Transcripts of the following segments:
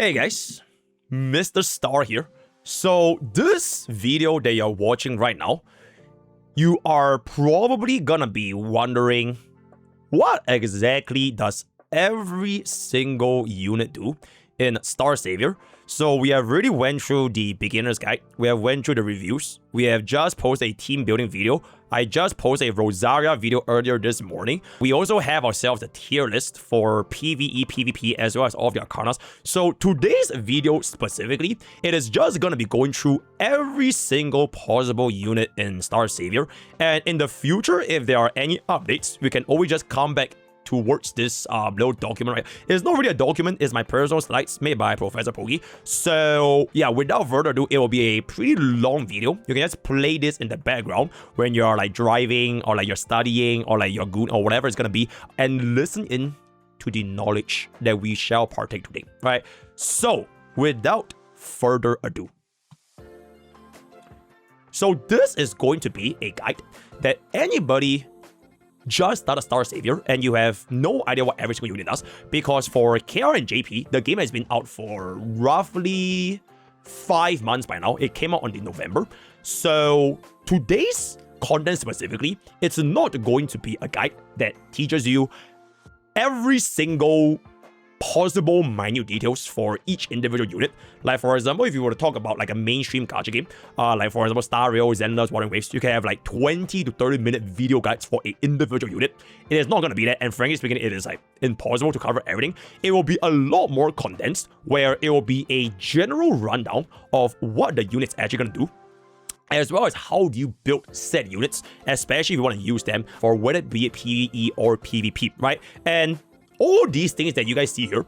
Hey guys, Mr. Star here. So this video that you're watching right now, you are probably gonna be wondering, what exactly does every single unit do in starsavior? So we have already went through the beginner's guide, we have went through the reviews, we have just posted a team building video, I just posted a Rosaria video earlier this morning. We also have ourselves a tier list for PvE, PvP, as well as all of the arcanas. So today's video specifically, it is just going to be going through every single possible unit in starsavior. And in the future, if there are any updates, we can always just come back towards this little document, right? It's not really a document, it's my personal slides made by Professor Pogi. So yeah, without further ado, it will be a pretty long video. You can just play this in the background when you're like driving or like you're studying or like you're goon or whatever it's gonna be, and listen in to the knowledge that we shall partake today, right? So without further ado, so this is going to be a guide that anybody just start a starsavior and you have no idea what every single unit does, because for Kyra and JP, the game has been out for roughly 5 months by now. It came out on November. So today's content specifically, it's not going to be a guide that teaches you every single possible minute details for each individual unit. Like for example, if you were to talk about like a mainstream gacha game, like for example Starsavior, Xander's Water Waves, you can have like 20 to 30 minute video guides for an individual unit. It is not going to be that, and frankly speaking, it is like impossible to cover everything. It will be a lot more condensed, where it will be a general rundown of what the unit's actually going to do, as well as how do you build said units, especially if you want to use them for whether it be PvE or PvP, right? And all these things that you guys see here,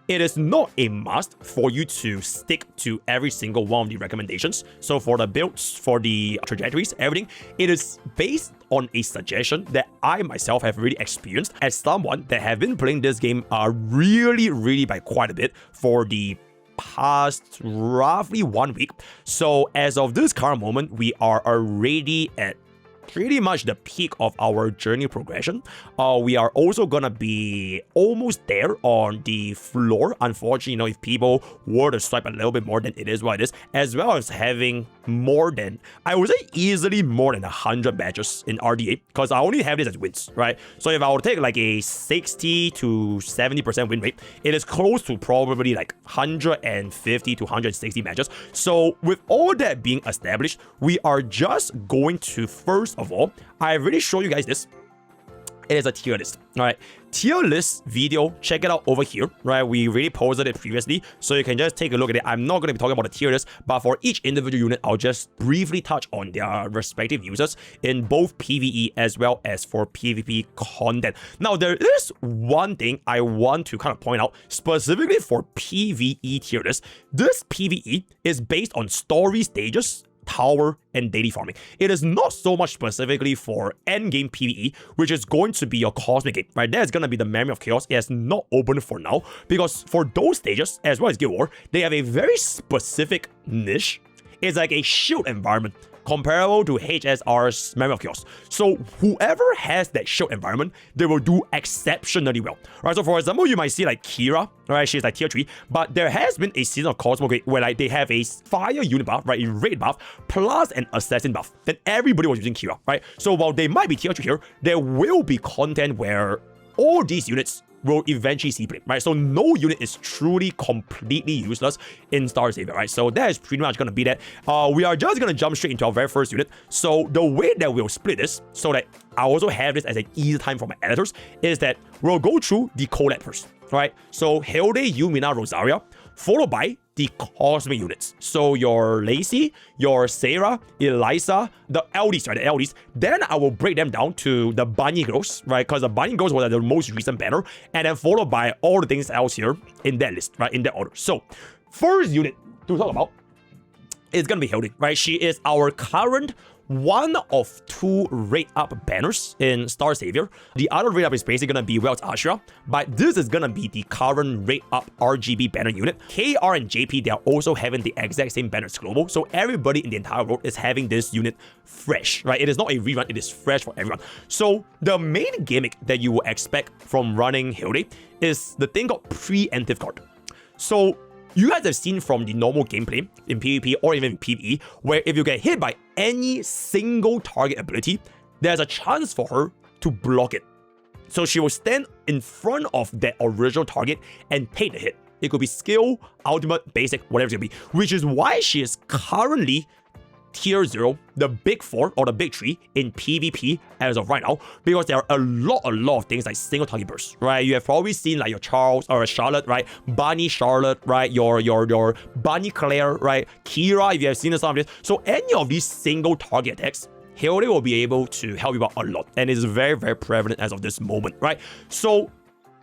it is not a must for you to stick to every single one of the recommendations. So for the builds, for the trajectories, everything, it is based on a suggestion that I myself have really experienced as someone that have been playing this game really by quite a bit for the past roughly 1 week. So as of this current moment, we are already at pretty much the peak of our journey progression. We are also gonna be almost there on the floor. Unfortunately, you know, if people were to swipe a little bit more, than it is what it is, as well as having more than, I would say easily more than 100 matches in RDA, because I only have this as wins, right? So if I were to take like a 60 to 70% win rate, it is close to probably like 150 to 160 matches. So with all that being established, we are just going to first of all, I already showed you guys this. It is a tier list, all right? Tier list video, check it out over here, right? We already posted it previously, so you can just take a look at it. I'm not going to be talking about the tier list, but for each individual unit, I'll just briefly touch on their respective users in both PvE as well as for PvP content. Now, there is one thing I want to kind of point out, specifically for PvE tier list. This PvE is based on story stages, tower, and daily farming. It is not so much specifically for endgame PvE, which is going to be your cosmic game, right? That's gonna be the Memory of Chaos. It is not open for now, because for those stages, as well as Guild War, they have a very specific niche. It's like a shield environment, comparable to HSR's Memory of Chaos. So whoever has that shield environment, they will do exceptionally well, right? So for example, you might see like Kyra, right? She's like tier 3, but there has been a season of Cosmo where like they have a fire unit buff, right? A raid buff, plus an assassin buff. Then everybody was using Kyra, right? So while they might be tier 3 here, there will be content where all these units will eventually see play, right? So no unit is truly completely useless in starsavior, right? So that is pretty much gonna be that. We are just gonna jump straight into our very first unit. So the way that we'll split this, so that I also have this as an easy time for my editors, is that we'll go through the collab first, right? So Hilde, Yoo Mina, Rosaria, followed by the cosmic units. So your Lacey, your Serie, Elisa, the LDs, right? The LDs. Then I will break them down to the bunny girls, right? Because the bunny girls were the most recent banner, and then followed by all the things else here in that list, right? In that order. So first unit to talk about is gonna be Hilde, right? She is our current one of 2 rate up banners in starsavior. The other rate up is basically gonna be Waltz Asherah, but this is gonna be the current rate up RGB banner unit. KR and JP, they are also having the exact same banners global, so everybody in the entire world is having this unit fresh, right? It is not a rerun, it is fresh for everyone. So the main gimmick that you will expect from running Hilde is the thing called preemptive guard. So You guys have seen from the normal gameplay in PvP or even in PvE, where if you get hit by any single target ability, there's a chance for her to block it. So she will stand in front of that original target and take the hit. It could be skill, ultimate, basic, whatever it's gonna be, which is why she is currently tier 0, the big 4 or the big 3 in PvP as of right now, because there are a lot of things like single target bursts, right? You have probably seen like your Charles or Charlotte, right? Bunny Charlotte, right? Your Bunny Claire, right? Kyra, if you have seen some of this. So any of these single target attacks, Hilde will be able to help you out a lot, and it's very, very prevalent as of this moment, right? So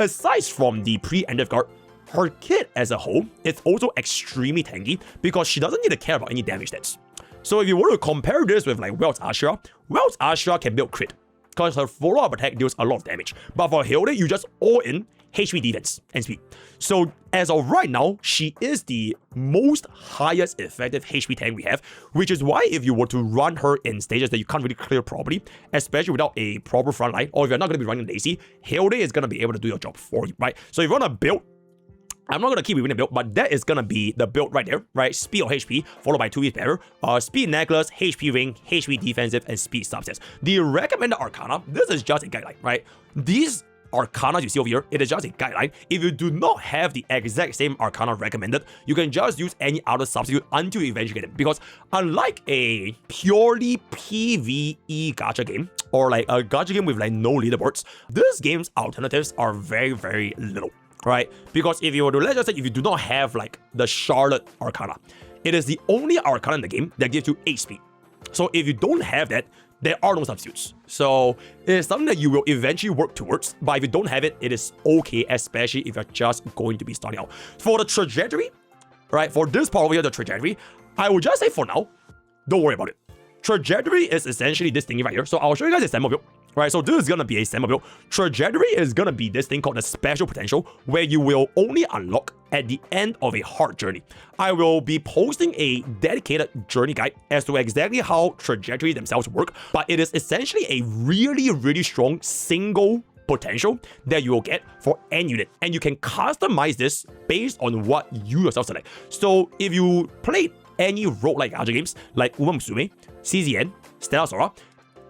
aside from the pre-end guard, her kit as a whole is also extremely tanky because she doesn't need to care about any damage stats. So if you were to compare this with like Waltz Asherah can build crit because her follow-up attack deals a lot of damage. But for Hilde, you just all in HP defense and speed. So as of right now, she is the most highest effective HP tank we have, which is why if you were to run her in stages that you can't really clear properly, especially without a proper front line, or if you're not going to be running Lacey, Hilde is going to be able to do your job for you, right? So if you want to build, I'm not going to keep repeating the build, but that is going to be the build right there, right? Speed or HP, followed by 2 better. Speed necklace, HP ring, HP defensive, and speed subsets. The recommended arcana, this is just a guideline, right? These arcana you see over here, it is just a guideline. If you do not have the exact same arcana recommended, you can just use any other substitute until you eventually get it. Because unlike a purely PvE gacha game, or like a gacha game with like no leaderboards, this game's alternatives are very, very little. Right? Because if you were to, let's just say, if you do not have like the Charlotte Arcana, it is the only Arcana in the game that gives you 8 speed. So if you don't have that, there are no substitutes. So it is something that you will eventually work towards, but if you don't have it, it is okay, especially if you're just going to be starting out. For the trajectory, right? For this part over here, the trajectory, I would just say for now, don't worry about it. Trajectory is essentially this thing right here. So I'll show you guys a sample build. Right, so this is gonna be a sample build. Trajectory is gonna be this thing called the special potential, where you will only unlock at the end of a hard journey. I will be posting a dedicated journey guide as to exactly how trajectory themselves work, but it is essentially a really, really strong single potential that you will get for any unit, and you can customize this based on what you yourself select. So if you played any roguelike gacha games like Uma Musume, CZN, Starsavior,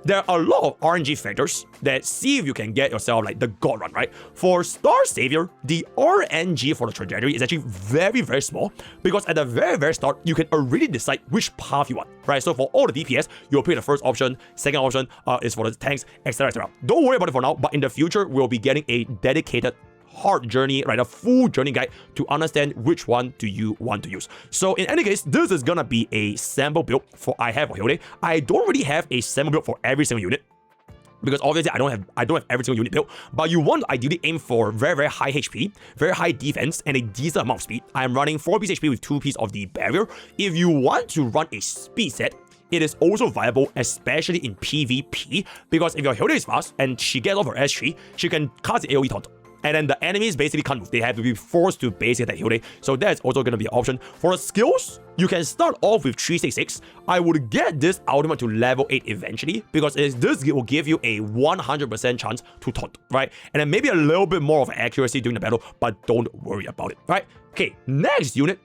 there are a lot of RNG factors that see if you can get yourself like the God run, right? For starsavior, the RNG for the trajectory is actually very, very small because at the very, very start, you can already decide which path you want, right? So for all the DPS, you'll pick the first option, second option is for the tanks, etc, etc. Don't worry about it for now, but in the future, we'll be getting a dedicated hard journey, right? A full journey guide to understand which one do you want to use. So in any case, this is gonna be a sample build I have for Hilde. I don't really have a sample build for every single unit because obviously I don't have every single unit built, but you want to ideally aim for very, very high HP, very high defense, and a decent amount of speed. I'm running 4 piece HP with 2 piece of the barrier. If you want to run a speed set, it is also viable, especially in PvP, because if your Hilde is fast and she gets off her S3, she can cast the AoE taunt. And then the enemies basically can't move. They have to be forced to basically attack Hilde. So that's also going to be an option. For the skills, you can start off with 366. I would get this ultimate to level 8 eventually because this will give you a 100% chance to taunt, right? And then maybe a little bit more of accuracy during the battle, but don't worry about it, right? Okay, next unit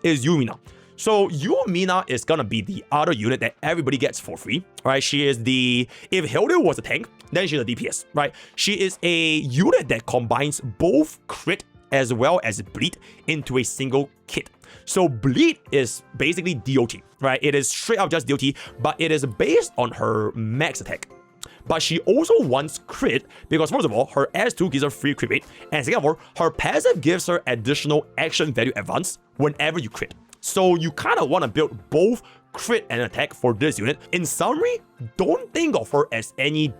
is Yoo Mina. So Yoo Mina is gonna be the other unit that everybody gets for free, right? She is if Hilde was a tank, then she's a DPS, right? She is a unit that combines both crit as well as bleed into a single kit. So bleed is basically DOT, right? It is straight up just DOT, but it is based on her max attack. But she also wants crit because first of all, her S2 gives her free crit rate, and second of all, her passive gives her additional action value advance whenever you crit. So you kind of want to build both crit and attack for this unit. In summary, don't think of her as any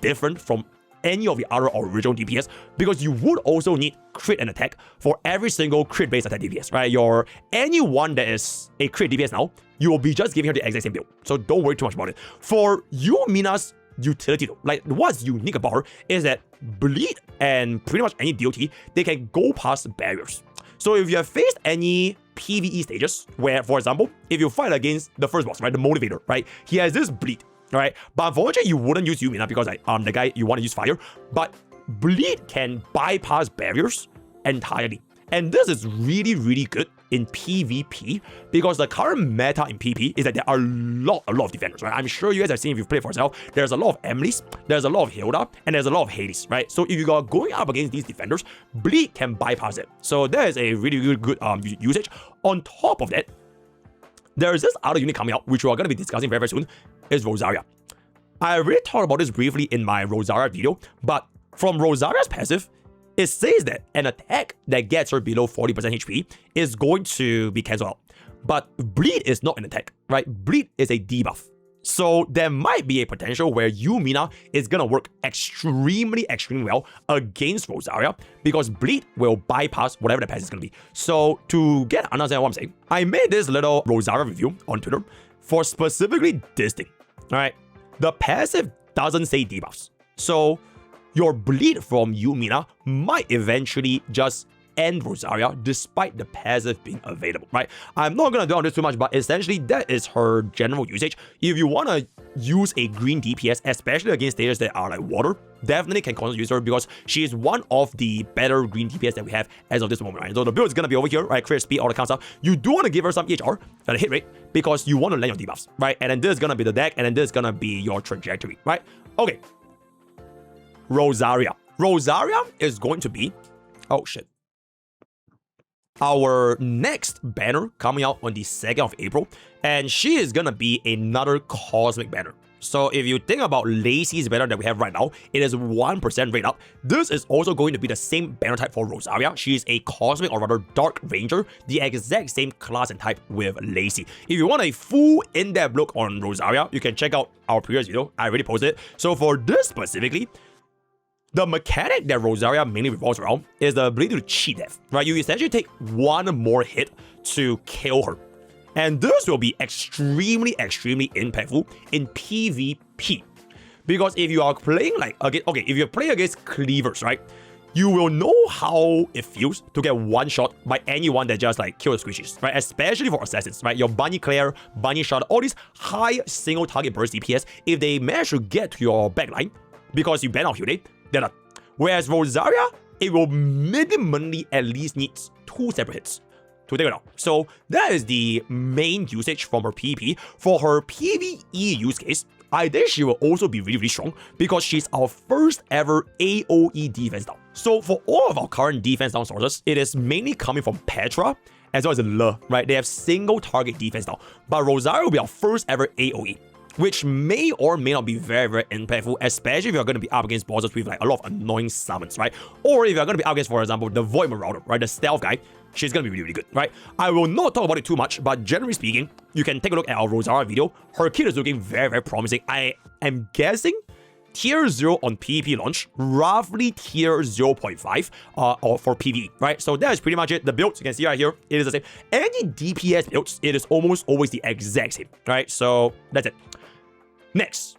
different from any of the other original DPS because you would also need crit and attack for every single crit-based attack DPS, right? Anyone that is a crit DPS now, you will be just giving her the exact same build. So don't worry too much about it. For Yoo Mina's utility though, like what's unique about her is that bleed and pretty much any DOT, they can go past barriers. So if you have faced any PvE stages where, for example, if you fight against the first boss, right, the motivator, right, he has this bleed, right? But unfortunately, you wouldn't use Yoo Mina because the guy you want to use fire, but bleed can bypass barriers entirely. And this is really, really good in PvP because the current meta in PvP is that there are a lot of defenders, right? I'm sure you guys have seen if you've played for yourself, there's a lot of Emily's, there's a lot of Hilde, and there's a lot of Haydees, right? So if you are going up against these defenders, Bleed can bypass it. So that is a really good usage. On top of that, there is this other unit coming out, which we are going to be discussing very soon, is Rosaria. I already talked about this briefly in my Rosaria video, but from Rosaria's passive, it says that an attack that gets her below 40% HP is going to be cancelled out. But Bleed is not an attack, right? Bleed is a debuff. So there might be a potential where Yoo Mina is going to work extremely well against Rosaria because Bleed will bypass whatever the passive is going to be. So to get an understanding of what I'm saying, I made this little Rosaria review on Twitter for specifically this thing, alright? The passive doesn't say debuffs. So your Bleed from Yoo Mina might eventually just end Rosaria despite the passive being available, right? I'm not gonna dwell on this too much, but essentially that is her general usage. If you wanna use a green DPS, especially against stages that are like water, definitely can consider use her because she is one of the better green DPS that we have as of this moment, right? So the build is gonna be over here, right? Crit speed, all that kind of stuff. You do want to give her some EHR, a hit rate, because you want to land your debuffs, right? And then this is gonna be the deck, and then this is gonna be your trajectory, right? Okay. Rosaria. Rosaria is going to be, oh shit, our next banner coming out on the 2nd of April, and she is gonna be another cosmic banner. So if you think about Lacey's banner that we have right now, it is 1% rate up. This is also going to be the same banner type for Rosaria. She is a cosmic or rather dark ranger, the exact same class and type with Lacey. If you want a full in-depth look on Rosaria, you can check out our previous video. I already posted it. So for this specifically, the mechanic that Rosaria mainly revolves around is the ability to cheat death, right? You essentially take one more hit to kill her. And this will be extremely impactful in PvP. Because if you are playing like, if you're playing against cleavers, right? You will know how it feels to get one shot by anyone that just like kills squishies, right? Especially for assassins, right? Your Bunny Claire, Bunny Shot, all these high single target burst DPS, if they manage to get to your backline because you ban out Hilde, they're not. Whereas Rosaria, it will minimally at least needs 2 separate hits to take it out. So that is the main usage from her PvP. For her PvE use case, I think she will also be really strong because she's our first ever AoE defense down. So for all of our current defense down sources, it is mainly coming from Petra as well as Lugh, right? They have single target defense down. But Rosaria will be our first ever AoE, which may or may not be very impactful, especially if you're going to be up against bosses with like a lot of annoying summons, right? Or if you're going to be up against, for example, the Void Marauder, right? The stealth guy, she's going to be really good, right? I will not talk about it too much, but generally speaking, you can take a look at our Rosaria video. Her kit is looking very promising. I am guessing tier 0 on PvP launch, roughly tier 0.5 or for PvE, right? So that is pretty much it. The builds, you can see right here, it is the same. Any DPS builds, it is almost always the exact same, right? So that's it. Next,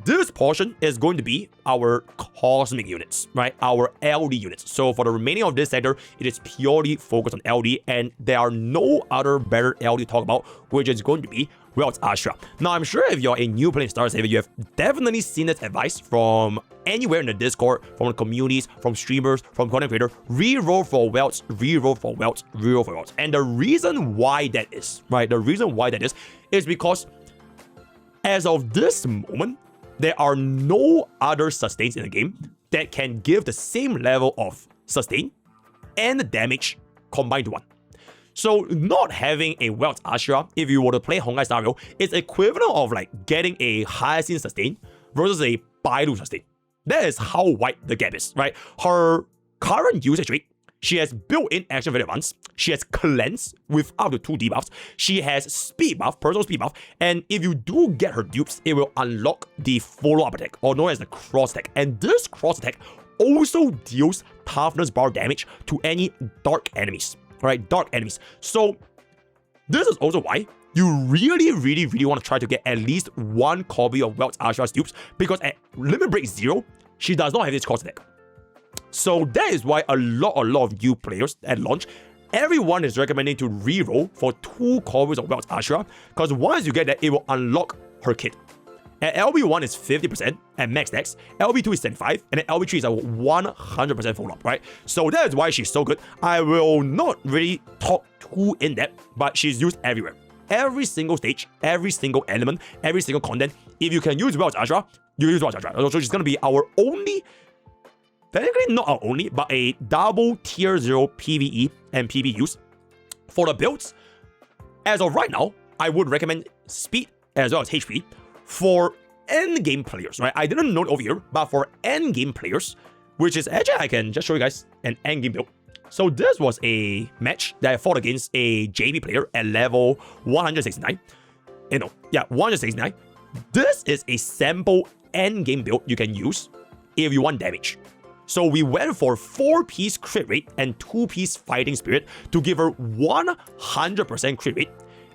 this portion is going to be our cosmic units, right? Our LD units. So for the remaining of this sector, it is purely focused on LD, and there are no other better LD to talk about, which is going to be Waltz Asherah. Now, I'm sure if you're a new player in starsavior, you have definitely seen this advice from anywhere in the Discord, from the communities, from streamers, from content creators. Reroll for Waltz, reroll for Waltz, reroll for Waltz. And the reason why that is, right? The reason why that is because as of this moment, there are no other sustains in the game that can give the same level of sustain and damage combined to one. So not having a Waltz Asherah, if you were to play Honkai style, is equivalent of like getting a Hyacinth sustain versus a Baidu sustain. That is how wide the gap is, right? Her current usage rate, she has built-in action very advanced. She has cleanse with up to 2 debuffs. She has speed buff, personal speed buff. And if you do get her dupes, it will unlock the follow-up attack, or known as the cross attack. And this cross attack also deals toughness bar damage to any dark enemies, right? Dark enemies. So this is also why you really want to try to get at least 1 copy of Waltz Asherah's dupes, because at limit break 0, she does not have this cross attack. So that is why a lot of new players at launch, everyone is recommending to reroll for 2 copies of Waltz Asherah, because once you get that, it will unlock her kit. And LB1 is 50% at max dex, LB2 is 75, and then LB3 is a 100% full up, right? So that is why she's so good. I will not really talk too in depth, but she's used everywhere. Every single stage, every single element, every single content. If you can use Waltz Asherah, you use Waltz Asherah. So she's gonna be our only, technically not our only, but a double tier 0 PvE and PvP use. For the builds, as of right now, I would recommend speed as well as HP. For endgame players, right? I didn't note over here, but for endgame players, which is actually, I can just show you guys an endgame build. So this was a match that I fought against a JP player at level 169. 169. This is a sample endgame build you can use if you want damage. So we went for 4-piece crit rate and 2-piece fighting spirit to give her 100% crit rate.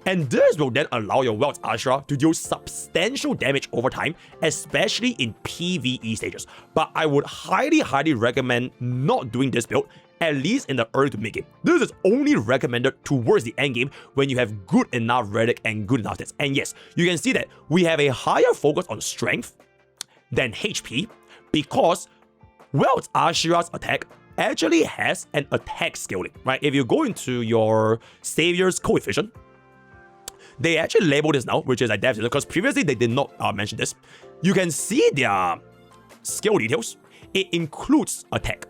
And this will then allow your Waltz Asherah to deal substantial damage over time, especially in PvE stages. But I would highly recommend not doing this build, at least in the early to mid game. This is only recommended towards the end game when you have good enough relic and good enough stats. And yes, you can see that we have a higher focus on strength than HP because Waltz Asherah's attack actually has an attack scaling, right? If you go into your Saviour's coefficient, they actually label this now, which is like dev, because previously they did not mention this. You can see their skill details. It includes attack.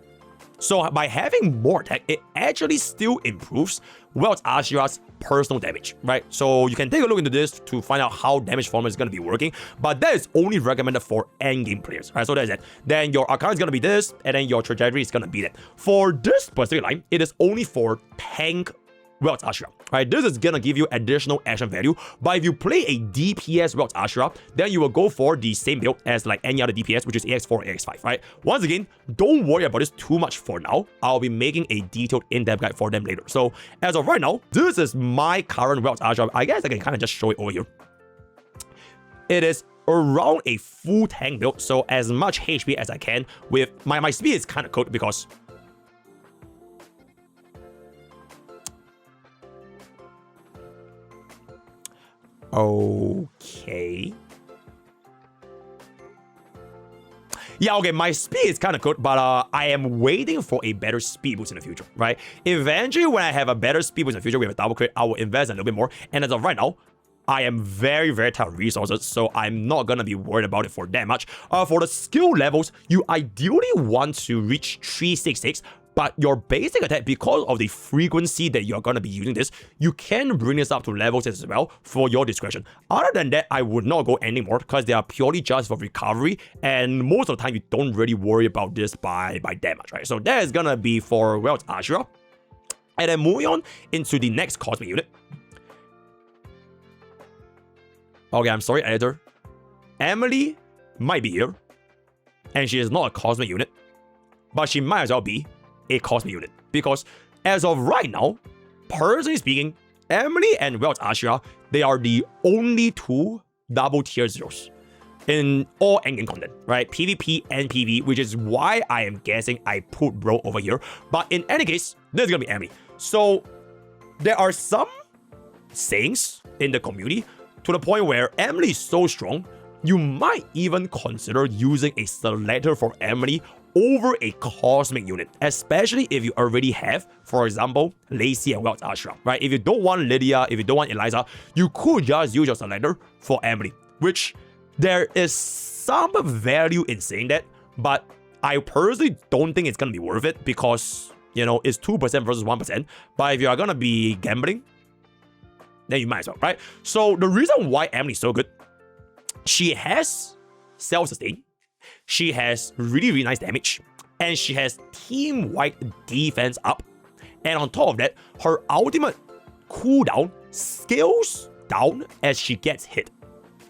So by having more attack, it actually still improves Waltz Asherah's personal damage, right? So you can take a look into this to find out how damage formula is going to be working, but that is only recommended for endgame players, right? So that's it. Then your Arcana is going to be this, and then your trajectory is going to be that. For this specific line, it is only for tank Waltz Asherah, right? This is gonna give you additional action value, but if you play a DPS Waltz Asherah, then you will go for the same build as like any other DPS, which is AX4, AX5, right? Once again, don't worry about this too much for now. I'll be making a detailed in-depth guide for them later. So as of right now, this is my current Waltz Asherah. I guess I can kind of just show it over here. It is around a full tank build, so as much HP as I can with my speed is kind of cooked because okay. Yeah, okay, my speed is kind of good, but I am waiting for a better speed boost in the future, right? Eventually, when I have a better speed boost in the future with a double crit, I will invest a little bit more. And as of right now, I am very tight on resources, so I'm not gonna be worried about it for that much. For the skill levels, you ideally want to reach 366, but your basic attack, because of the frequency that you're going to be using this, you can bring this up to levels as well for your discretion. Other than that, I would not go anymore because they are purely just for recovery, and most of the time you don't really worry about this by damage, right? So that is going to be for Waltz Asherah. And then moving on into the next cosmic unit. Okay, I'm sorry, editor. Emily might be here, and she is not a cosmic unit, but she might as well be a cosmic unit, because as of right now, personally speaking, Emily and Waltz Asherah, they are the only two double tier zeros in all endgame content, right? PvP and PvE, which is why I am guessing I put bro over here. But in any case, this is gonna be Emily. So there are some sayings in the community to the point where Emily is so strong, you might even consider using a selector for Emily over a cosmic unit, especially if you already have, for example, Lacey and Waltz Asherah, right? If you don't want Lydia, if you don't want Elisa, you could just use your selector for Emily, which there is some value in saying that, but I personally don't think it's gonna be worth it because, you know, it's 2% versus 1%, but if you are gonna be gambling, then you might as well, right? So the reason why Emily is so good, she has self-sustain, she has really nice damage, and she has team-wide defense up. And on top of that, her ultimate cooldown scales down as she gets hit.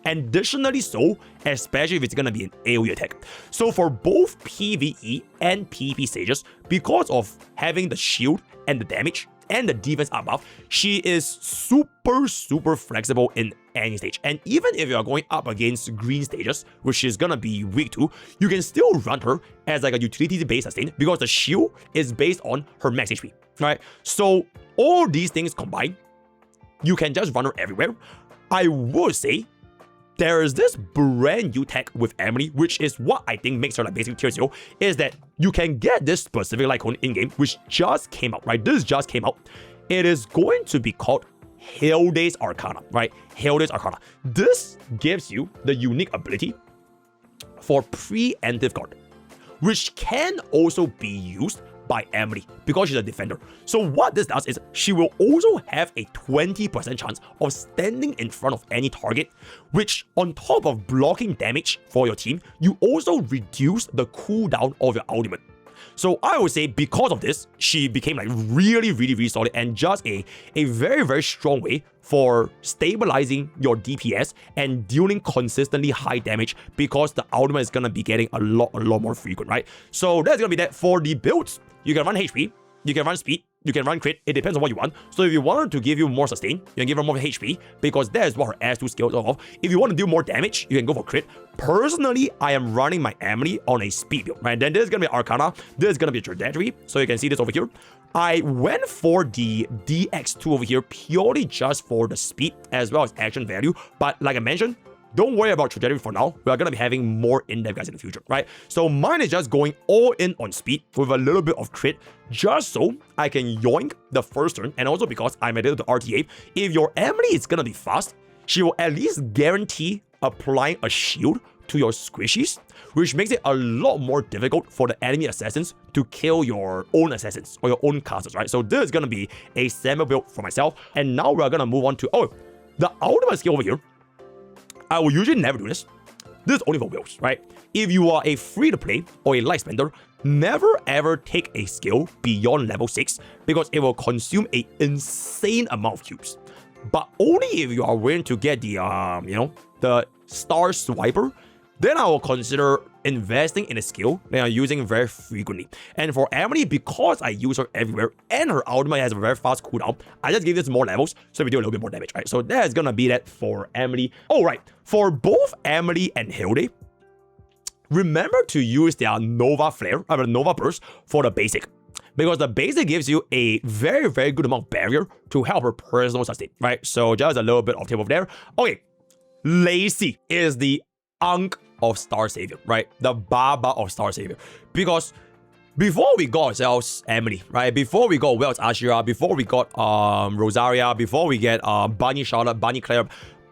Additionally so, especially if it's gonna be an AoE attack. So for both PvE and PvP stages, because of having the shield and the damage and the defense up buff, she is super flexible in any stage. And even if you are going up against green stages, which she's gonna be weak to, you can still run her as like a utility-based sustain because the shield is based on her max HP, right? So all these things combined, you can just run her everywhere. I would say there is this brand new tech with Emily, which is what I think makes her like basic tier 0, is that you can get this specific icon in-game, which just came out, right? This just came out. It is going to be called Hilde's Arcana, right? Hilde's Arcana. This gives you the unique ability for preemptive guard, which can also be used by Emily because she's a defender. So what this does is she will also have a 20% chance of standing in front of any target, which on top of blocking damage for your team, you also reduce the cooldown of your ultimate. So I would say because of this, she became like really solid and just a very strong way for stabilizing your DPS and dealing consistently high damage because the ultimate is gonna be getting a lot more frequent, right? So that's gonna be that for the builds. You can run HP, you can run speed, you can run crit, it depends on what you want. So if you want her to give you more sustain, you can give her more HP because that is what her S2 skills are of. If you want to do more damage, you can go for crit. Personally, I am running my Emily on a speed build, right? Then this is going to be Arcana, this is going to be Trajectory, so you can see this over here. I went for the DX2 over here purely just for the speed as well as action value, but like I mentioned, don't worry about Trajectory for now. We are going to be having more in-depth guys in the future, right? So mine is just going all in on speed with a little bit of crit, just so I can yoink the first turn, and also because I'm addicted to RTA. If your Emily is going to be fast, she will at least guarantee applying a shield to your squishies, which makes it a lot more difficult for the enemy assassins to kill your own assassins or your own casters, right? So this is going to be a sample build for myself. And now we're going to move on to, the ultimate skill over here. I will usually never do this. This is only for whales, right? If you are a free-to-play or a light spender, never ever take a skill beyond level 6 because it will consume an insane amount of cubes. But only if you are willing to get the, the Star Swiper, then I will consider investing in a skill that I'm using very frequently. And for Emily, because I use her everywhere and her ultimate has a very fast cooldown, I just give this more levels so we do a little bit more damage, right? So that's gonna be that for Emily. Oh, right. For both Emily and Hilde, remember to use their Nova Flare, Nova Burst for the basic. Because the basic gives you a very good amount of barrier to help her personal sustain, right? So just a little bit of tip over there. Okay, Lacey is the Unk of Starsavior, right? The Baba of Starsavior. Because before we got ourselves Emily, right? Before we got Waltz Asherah, before we got Rosaria, before we get Bunny Charlotte, Bunny Claire,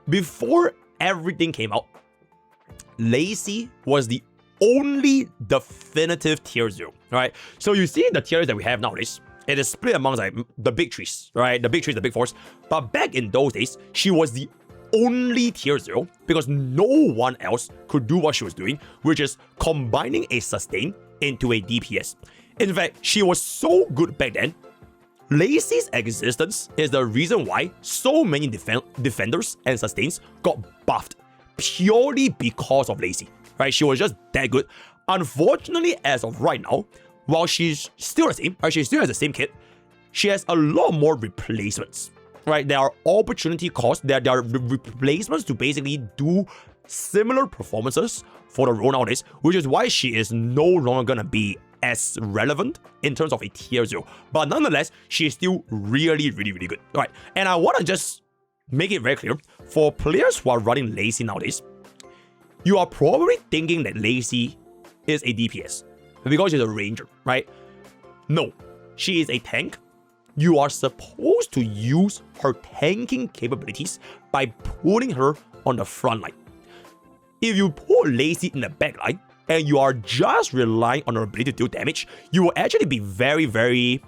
before everything came out, Lacey was the only definitive tier 0, right? So you see the tiers that we have nowadays, it is split amongst like the big trees, right? The big trees, the big fours. But back in those days, she was the only tier 0 because no one else could do what she was doing, which is combining a sustain into a DPS. In fact, she was so good back then. Lacey's existence is the reason why so many defenders and sustains got buffed purely because of Lacey, right? She was just that good. Unfortunately, as of right now, while she's still the same, right? She still has the same kit, she has a lot more replacements. Right, there are opportunity costs, there are replacements to basically do similar performances for the role nowadays, which is why she is no longer gonna be as relevant in terms of a tier 0. But nonetheless, she is still really good. Right, and I wanna just make it very clear, for players who are running Lacey nowadays, you are probably thinking that Lacey is a DPS because she's a ranger, right? No, she is a tank. You are supposed to use her tanking capabilities by putting her on the front line. If you put Lacey in the back line and you are just relying on her ability to deal damage, you will actually be very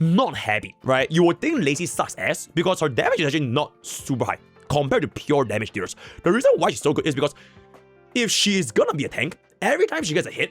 not happy, right? You will think Lacey sucks ass because her damage is actually not super high compared to pure damage dealers. The reason why she's so good is because if she is gonna be a tank, every time she gets a hit,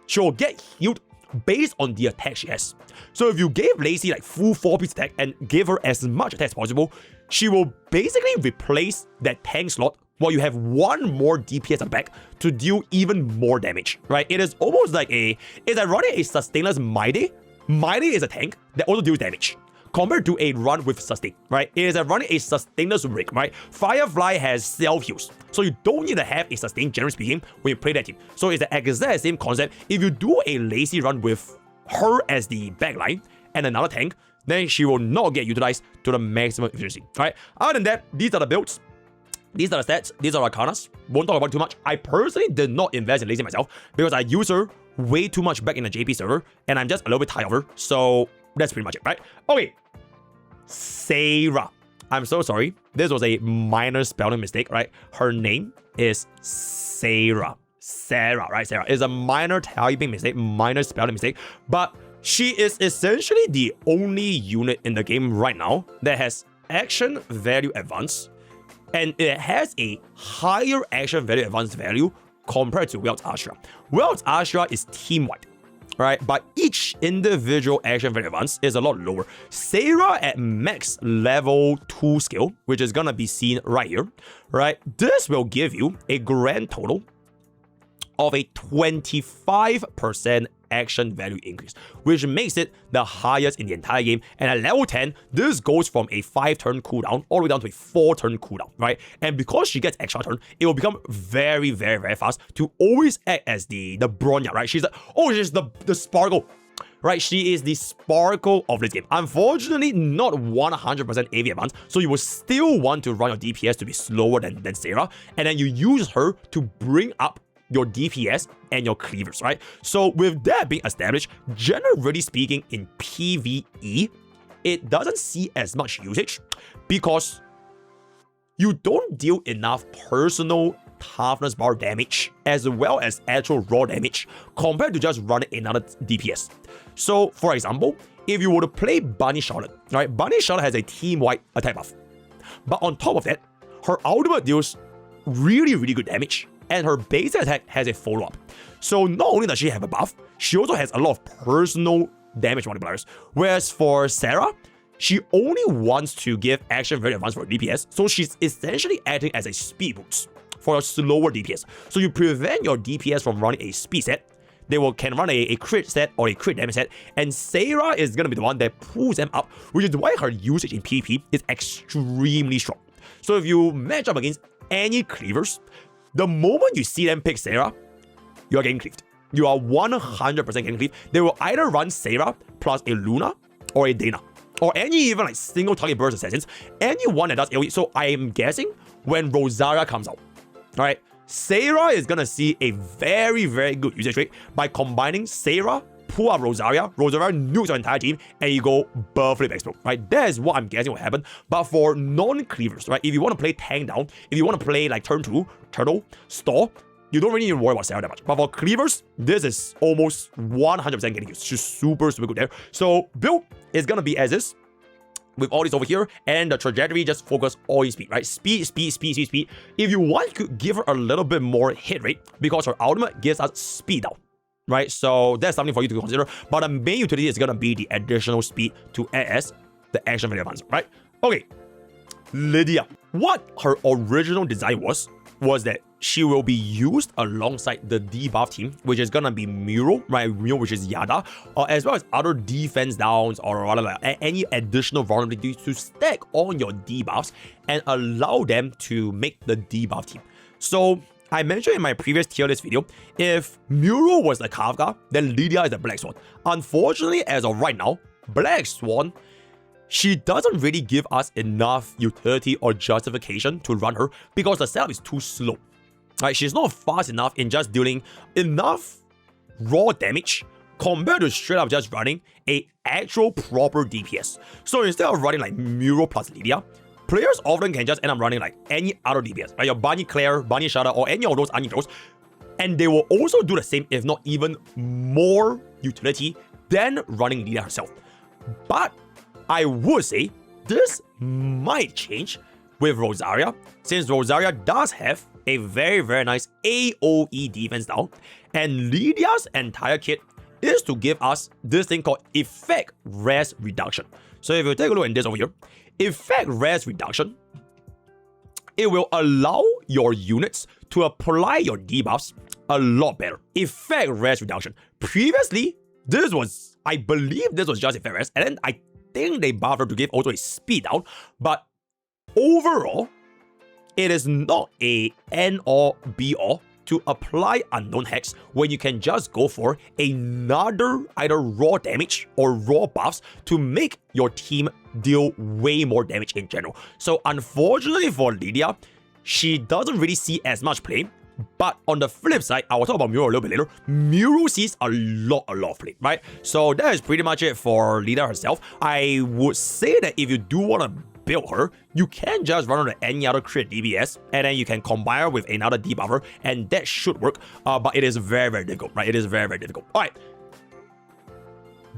she will get healed based on the attack she has. So if you gave Lacey like full 4-piece attack and give her as much attack as possible, she will basically replace that tank slot while you have one more DPS at the back to deal even more damage, right? It is almost like it's like running a sustainless Haydee. Haydee is a tank that also deals damage compared to a run with sustain, right? It is like running a sustainless rig, right? Firefly has self-heals, so you don't need to have a sustain, generally speaking, when you play that team. So it's the exact same concept. If you do a Lacey run with her as the backline and another tank, then she will not get utilized to the maximum efficiency, right? Other than that, these are the builds. These are the stats. These are arcanas. Won't talk about it too much. I personally did not invest in Lacey myself because I use her way too much back in the JP server, and I'm just a little bit tired of her. So that's pretty much it, right? Okay. Serie. I'm so sorry. This was a minor spelling mistake, right? Her name is Serie. Sarah, right? Sarah is a minor typing mistake, minor spelling mistake, but she is essentially the only unit in the game right now that has action value advance, and it has a higher action value advance value compared to Waltz Asherah. Waltz Asherah is team-wide, right? But each individual action value advance is a lot lower. Serie at max level 2 skill, which is gonna be seen right here, right? This will give you a grand total of a 25% action value increase, which makes it the highest in the entire game. And at level 10, this goes from a 5-turn cooldown all the way down to a 4-turn cooldown, right? And because she gets extra turn, it will become very, very, very fast to always act as the Bronya, right? She's the sparkle, right? She is the sparkle of this game. Unfortunately, not 100% AV advance, so you will still want to run your DPS to be slower than Serie, and then you use her to bring up your DPS and your cleavers, right? So with that being established, generally speaking, in PvE, it doesn't see as much usage because you don't deal enough personal toughness bar damage as well as actual raw damage compared to just running another DPS. So for example, if you were to play Bunny Charlotte, right? Bunny Charlotte has a team-wide attack buff, but on top of that, her ultimate deals really, really good damage, and her base attack has a follow-up. So not only does she have a buff, she also has a lot of personal damage multipliers. Whereas for Serie, she only wants to give action value advance for DPS, so she's essentially acting as a speed boost for a slower DPS. So you prevent your DPS from running a speed set. They can run a crit set or a crit damage set, and Serie is going to be the one that pulls them up, which is why her usage in PvP is extremely strong. So if you match up against any cleavers, the moment you see them pick Serie, you are getting cleaved. You are 100% getting cleaved. They will either run Serie plus a Luna or a Dana, or any even like single target burst assassins, anyone that does AoE. So I am guessing when Rosaria comes out, all right, Serie is gonna see a very, very good usage rate by combining Serie, pull up Rosaria nukes your entire team, and you go buff flip explode, right? That is what I'm guessing will happen. But for non-cleavers, right, if you want to play tank down, if you want to play like turn 2, turtle, store, you don't really need to worry about Serie that much. But for cleavers, this is almost 100% getting used. She's super, super good there. So build is gonna be as is, with all this over here, and the trajectory just focus all in speed, right? Speed. If you want, you could give her a little bit more hit rate because her ultimate gives us speed down, right? So that's something for you to consider. But the main utility is gonna be the additional speed to add as the action value advance, right? Okay, Lydia. What her original design was that she will be used alongside the debuff team, which is gonna be Muriel, right? Muriel, which is Yada, as well as other defense downs or rather any additional vulnerability to stack on your debuffs and allow them to make the debuff team. So I mentioned in my previous tier list video, if Muriel was the Kafka, then Lydia is the Black Swan. Unfortunately, as of right now, Black Swan, she doesn't really give us enough utility or justification to run her because the setup is too slow. Right? She's not fast enough in just dealing enough raw damage compared to straight up just running a actual proper DPS. So instead of running like Muriel plus Lydia, players often can just end up running like any other DPS, like your Bunny Claire, Bunny Shadow, or any of those Anivros, and they will also do the same, if not even more utility than running Lydia herself. But I would say this might change with Rosaria, since Rosaria does have a very, very nice AoE defense down, and Lydia's entire kit is to give us this thing called effect res reduction. So if you take a look at this over here, effect res reduction, it will allow your units to apply your debuffs a lot better. Effect res reduction. Previously, this was, I believe this was just effect res, and then I think they buffed her to give also a speed down, but overall, it is not a end-all be-all to apply unknown hex when you can just go for another either raw damage or raw buffs to make your team deal way more damage in general. So unfortunately for Lydia, she doesn't really see as much play. But on the flip side, I will talk about Muriel a little bit later. Muriel sees a lot of play, right? So that is pretty much it for Lydia herself. I would say that if you do want to build her, you can just run her any other crit DPS, and then you can combine her with another debuffer, and that should work. But it is very difficult, right? It is very difficult. All right.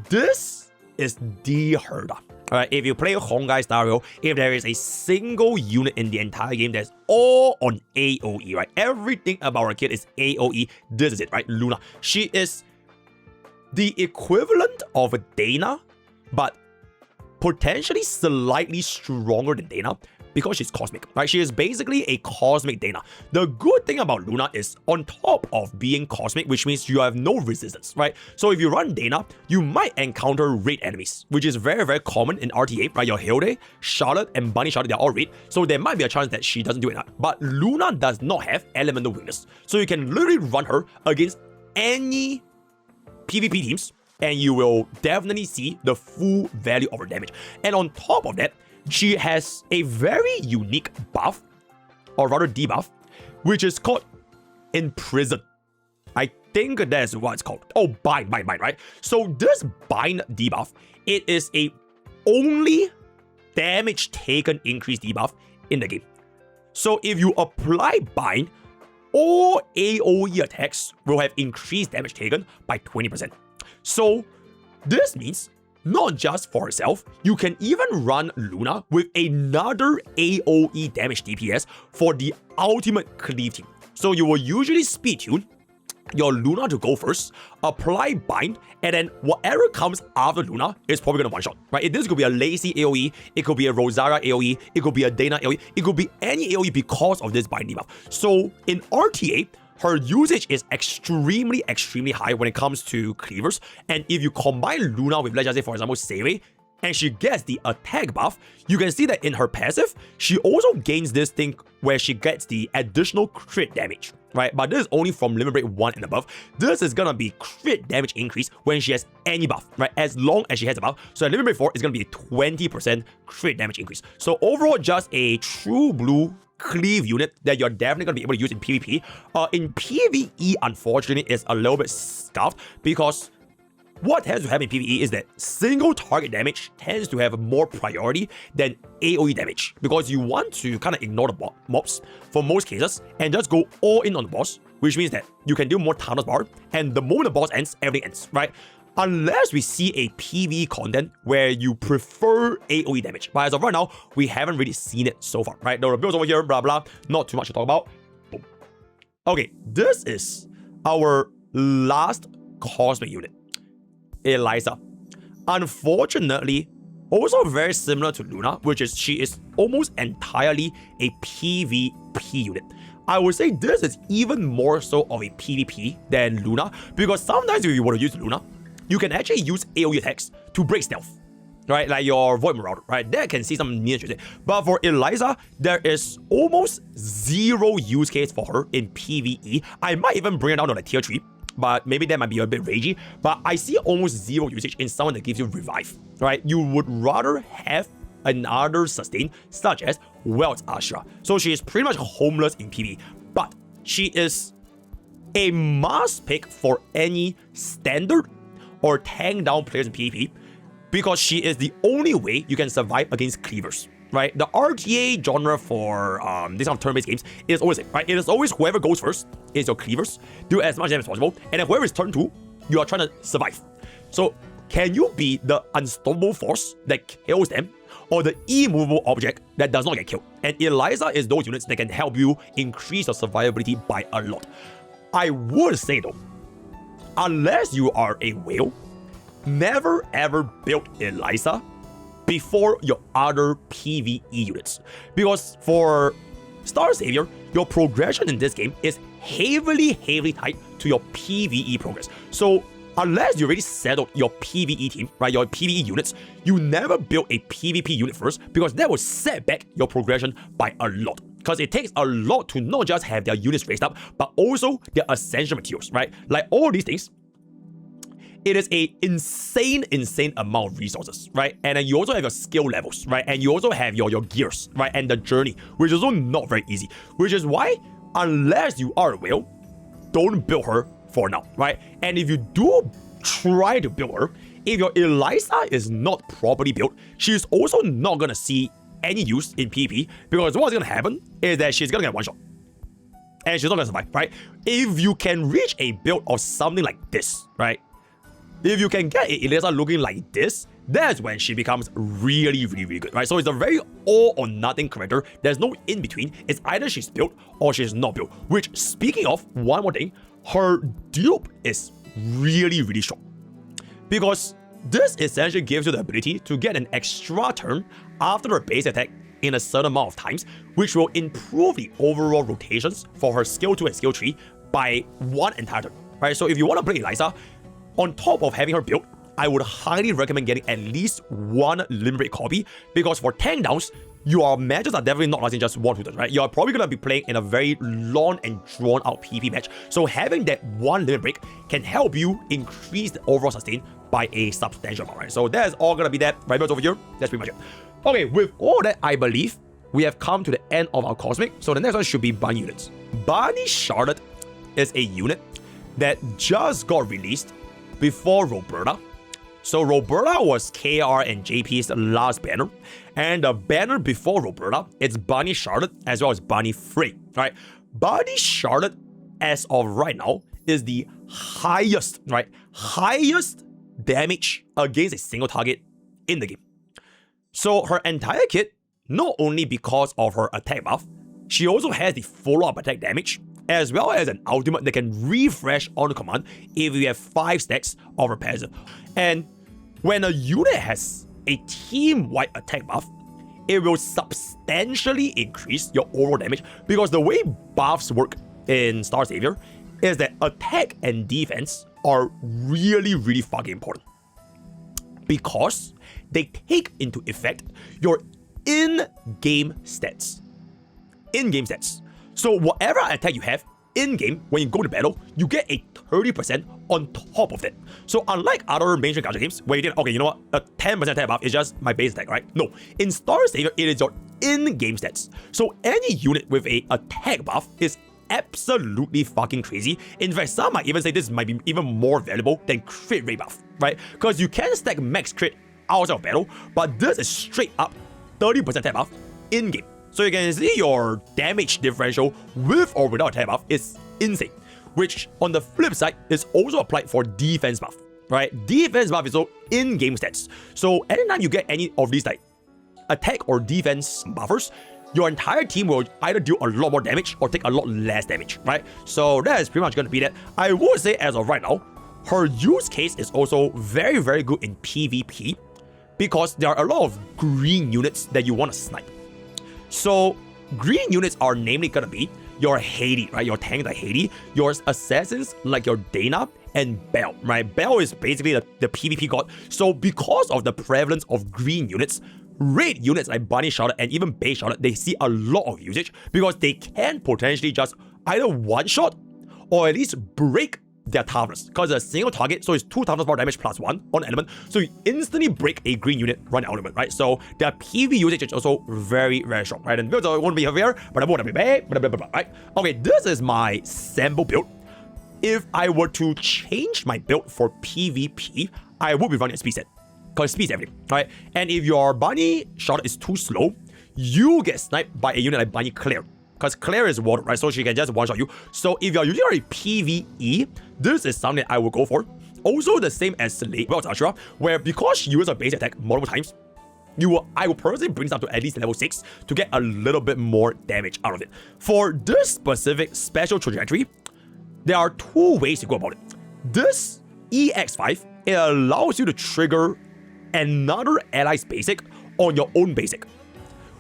This is the Hilde. Alright, if you play Honkai style, if there is a single unit in the entire game that's all on AoE, right? Everything about our kid is AoE. This is it, right? Luna. She is the equivalent of a Dana, but potentially slightly stronger than Dana because she's cosmic, right? She is basically a cosmic Dana. The good thing about Luna is on top of being cosmic, which means you have no resistance, right? So if you run Dana, you might encounter raid enemies, which is very common in RTA, right? Your Hilde, Charlotte, and Bunny Charlotte, they're all raid, so there might be a chance that she doesn't do it. But Luna does not have elemental weakness, so you can literally run her against any PvP teams, and you will definitely see the full value of her damage. And on top of that, she has a very unique buff, or rather debuff, which is called Imprison. I think that's what it's called. Oh, Bind, right? So this Bind debuff, it is a only damage taken increase debuff in the game. So if you apply Bind, all AoE attacks will have increased damage taken by 20%. So this means not just for herself, you can even run Luna with another AoE damage DPS for the ultimate cleave team. So you will usually speed tune your Luna to go first, apply Bind, and then whatever comes after Luna is probably gonna one-shot, right? This could be a Lacey AoE, it could be a Rosaria AoE, it could be a Dana AoE, it could be any AoE because of this Bind debuff. So in RTA, her usage is extremely high when it comes to cleavers, and if you combine Luna with, let's just say for example, Serie, and she gets the attack buff, you can see that in her passive, she also gains this thing where she gets the additional crit damage, right? But this is only from Limit Break 1 and above. This is gonna be crit damage increase when she has any buff, right? As long as she has a buff. So at Limit Break 4, it's gonna be a 20% crit damage increase. So overall, just a true blue cleave unit that you're definitely going to be able to use in PvP. In PvE, unfortunately, is a little bit scuffed because what tends to happen in PvE is that single target damage tends to have more priority than AoE damage because you want to kind of ignore the mobs for most cases and just go all in on the boss, which means that you can do more Thanos bar, and the moment the boss ends, everything ends, right? Unless we see a PvE content where you prefer AoE damage. But as of right now, we haven't really seen it so far, right? The builds over here, blah, blah, not too much to talk about. Boom. Okay, this is our last cosmic unit, Elisa. Unfortunately, also very similar to Luna, which is she is almost entirely a PvP unit. I would say this is even more so of a PvP than Luna, because sometimes if you want to use Luna, you can actually use AoE attacks to break stealth, right? Like your Void Marauder, right? That can see some ninjas. But for Elisa, there is almost zero use case for her in PvE. I might even bring it down to like tier 3, but maybe that might be a bit ragey. But I see almost zero usage in someone that gives you revive, right? You would rather have another sustain, such as Waltz Asherah. So she is pretty much homeless in PvE, but she is a must pick for any standard or tank down players in PvP, because she is the only way you can survive against cleavers, right? The RTA genre for this kind of turn-based games is always it, right? It is always whoever goes first is your cleavers, do as much damage as possible, and then whoever is turn 2, you are trying to survive. So can you be the unstoppable force that kills them, or the immovable object that does not get killed? And Elisa is those units that can help you increase your survivability by a lot. I would say though, unless you are a whale, never ever build Elisa before your other PvE units. Because for Starsavior, your progression in this game is heavily tied to your PvE progress. So unless you already settled your PvE team, right, your PvE units, you never build a PvP unit first, because that will set back your progression by a lot. Because it takes a lot to not just have their units raised up, but also their ascension materials, right? Like all these things, it is a insane amount of resources, right? And then you also have your skill levels, right? And you also have your gears, right? And the journey, which is also not very easy, which is why, unless you are a whale, don't build her for now, right? And if you do try to build her, if your Elisa is not properly built, she's also not gonna see any use in PvP, because what's gonna happen is that she's gonna get one shot. And she's not gonna survive, right? If you can reach a build of something like this, right? If you can get Elisa looking like this, that's when she becomes really good, right? So it's a very all or nothing character. There's no in between. It's either she's built or she's not built. Which, speaking of, one more thing, her dupe is really strong. Because this essentially gives you the ability to get an extra turn after her base attack in a certain amount of times, which will improve the overall rotations for her skill 2 and skill 3 by one entire turn, right? So if you want to play Elisa, on top of having her built, I would highly recommend getting at least one limit break copy, because for tank downs, your matches are definitely not lasting just 1-2 turns, right? You're probably going to be playing in a very long and drawn out PvP match. So having that one limit break can help you increase the overall sustain by a substantial amount, right? So that's all going to be that right over here. That's pretty much it. Okay, with all that, I believe we have come to the end of our Cosmic. So the next one should be Bunny units. Bunny Charlotte is a unit that just got released before Roberta. So Roberta was KR and JP's last banner, and the banner before Roberta, it's Bunny Charlotte as well as Bunny Frey, right? Bunny Charlotte, as of right now, is the highest, right? Highest damage against a single target in the game. So her entire kit, not only because of her attack buff, she also has the follow-up attack damage, as well as an ultimate that can refresh on command if you have 5 stacks of her passive. And when a unit has a team-wide attack buff, it will substantially increase your overall damage, because the way buffs work in Starsavior is that attack and defense are really fucking important, because they take into effect your in-game stats. In-game stats. So whatever attack you have in-game, when you go to battle, you get a 30% on top of that. So unlike other mainstream gacha games, where you think, okay, you know what, a 10% attack buff is just my base attack, right? No, in Starsavior, it is your in-game stats. So any unit with a attack buff is absolutely fucking crazy. In fact, some might even say this might be even more valuable than crit rate buff, right? Because you can stack max crit outside of battle, but this is straight up 30% attack buff in-game. So you can see your damage differential with or without attack buff is insane, which on the flip side is also applied for defense buff, right? Defense buff is also in-game stats. So anytime you get any of these like attack or defense buffers, your entire team will either do a lot more damage or take a lot less damage, right? So that is pretty much going to be that. I would say as of right now, her use case is also very good in PvP, because there are a lot of green units that you want to snipe. So green units are namely going to be your Haydee, right? Your tank like Haydee, your assassins like your Dana and Bell, right? Bell is basically the PvP god. So because of the prevalence of green units, red units like Bunny Charlotte and even Base Charlotte, they see a lot of usage, because they can potentially just either one-shot or at least break their toughness, because a single target, so it's 2 toughness bar damage plus 1 on element, so you instantly break a green unit run element, right? So their PV usage is also very strong, right? And builds won't be here, but I won't be bad, right? Okay, this is my sample build. If I were to change my build for PvP, I would be running a speed set, because speed is everything, right? And if your Bunny Charlotte is too slow, you get sniped by a unit like Bunny Claire, because Claire is water, right? So she can just one-shot you. So if you're using a PvE, this is something I will go for. Also the same as Waltz Asherah, where because she uses her base attack multiple times, I will personally bring this up to at least level 6 to get a little bit more damage out of it. For this specific special trajectory, there are 2 ways to go about it. This EX5, it allows you to trigger another ally's basic on your own basic,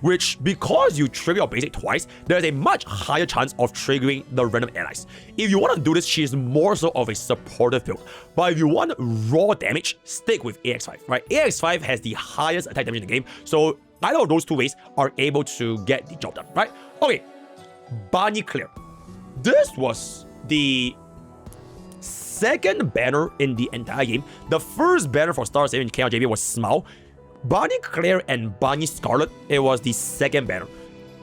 which, because you trigger your basic twice, there's a much higher chance of triggering the random allies. If you want to do this, she's more so of a supportive build. But if you want raw damage, stick with AX5, right? AX5 has the highest attack damage in the game, so either of those 2 ways are able to get the job done, right? Okay, Bunny Claire. This was the second banner in the entire game. The first banner for Star Savior in KRJB was Smile. Bunny Claire and Bunny Scarlet, it was the second banner.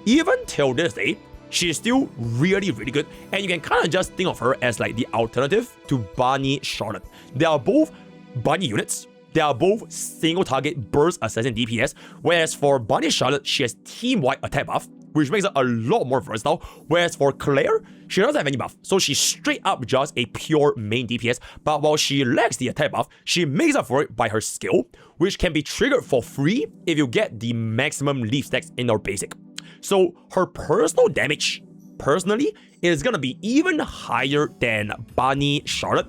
Even till this day, she's still really, really good, and you can kind of just think of her as like the alternative to Bunny Charlotte. They are both Bunny units. They are both single target burst assassin DPS, whereas for Bunny Charlotte, she has team-wide attack buff, which makes her a lot more versatile, whereas for Claire, she doesn't have any buff, so she's straight up just a pure main DPS, but while she lacks the attack buff, she makes up for it by her skill, which can be triggered for free if you get the maximum leaf stacks in her basic. So her personal damage, personally, is gonna be even higher than Bunny Charlotte,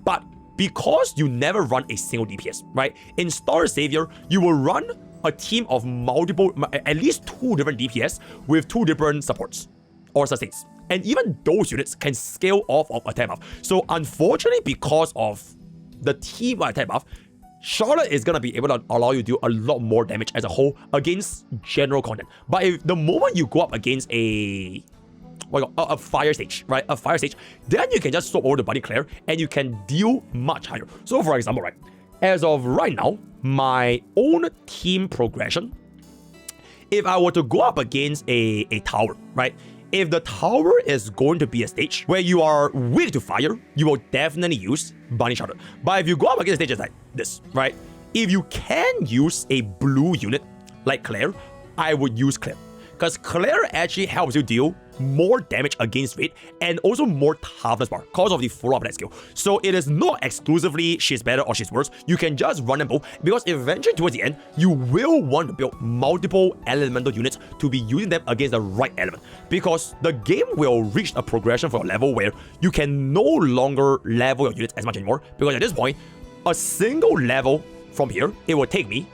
but because you never run a single DPS, right? In Star Savior, you will run a team of multiple, at least 2 different DPS with 2 different supports or sustains. And even those units can scale off of attack buff. So unfortunately, because of the team attack buff, Charlotte is going to be able to allow you to do a lot more damage as a whole against general content. But if the moment you go up against a fire stage, right? A fire stage, then you can just swap over to Bunny Claire and you can deal much higher. So for example, right, as of right now, my own team progression, if I were to go up against a tower, right? If the tower is going to be a stage where you are weak to fire, you will definitely use Bunny Charlotte. But if you go up against stages like this, right? If you can use a blue unit like Claire, I would use Claire. Because Claire actually helps you deal more damage against Raid and also more toughness bar because of the follow-up attack skill. So it is not exclusively she's better or she's worse. You can just run them both because eventually towards the end, you will want to build multiple elemental units to be using them against the right element. Because the game will reach a progression for a level where you can no longer level your units as much anymore. Because at this point, a single level from here, it will take me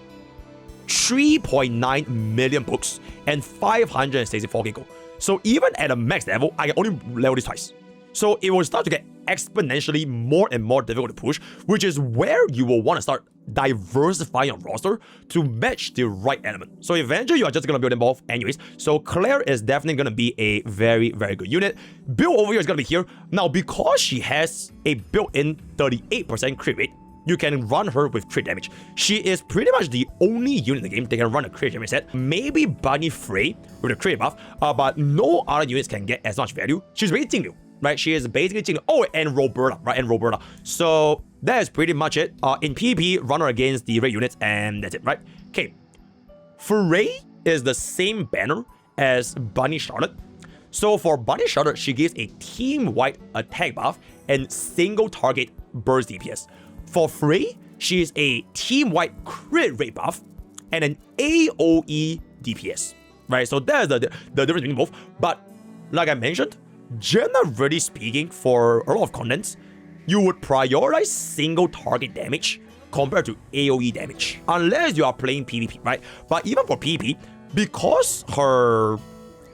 3.9 million books and 564k gold. So even at a max level, I can only level this twice. So it will start to get exponentially more and more difficult to push, which is where you will want to start diversifying your roster to match the right element. So eventually you are just going to build them both anyways. So Claire is definitely going to be a very, very good unit. Build over here is going to be here. Now, because she has a built-in 38% crit rate, you can run her with crit damage. She is pretty much the only unit in the game that can run a crit damage set. Maybe Bunny Frey with a crit buff, but no other units can get as much value. She's really Jingliu, right? She is basically Jingliu. Oh, and Roberta, right? And Roberta. So that is pretty much it. In PvP, run her against the raid units, and that's it, right? Okay. Frey is the same banner as Bunny Charlotte. So for Bunny Charlotte, she gives a team-wide attack buff and single target burst DPS. For Frey, she is a team-wide crit rate buff and an AoE DPS, right? So that is the difference between both. But like I mentioned, generally speaking, for a lot of contents, you would prioritize single target damage compared to AoE damage, unless you are playing PvP, right? But even for PvP, because her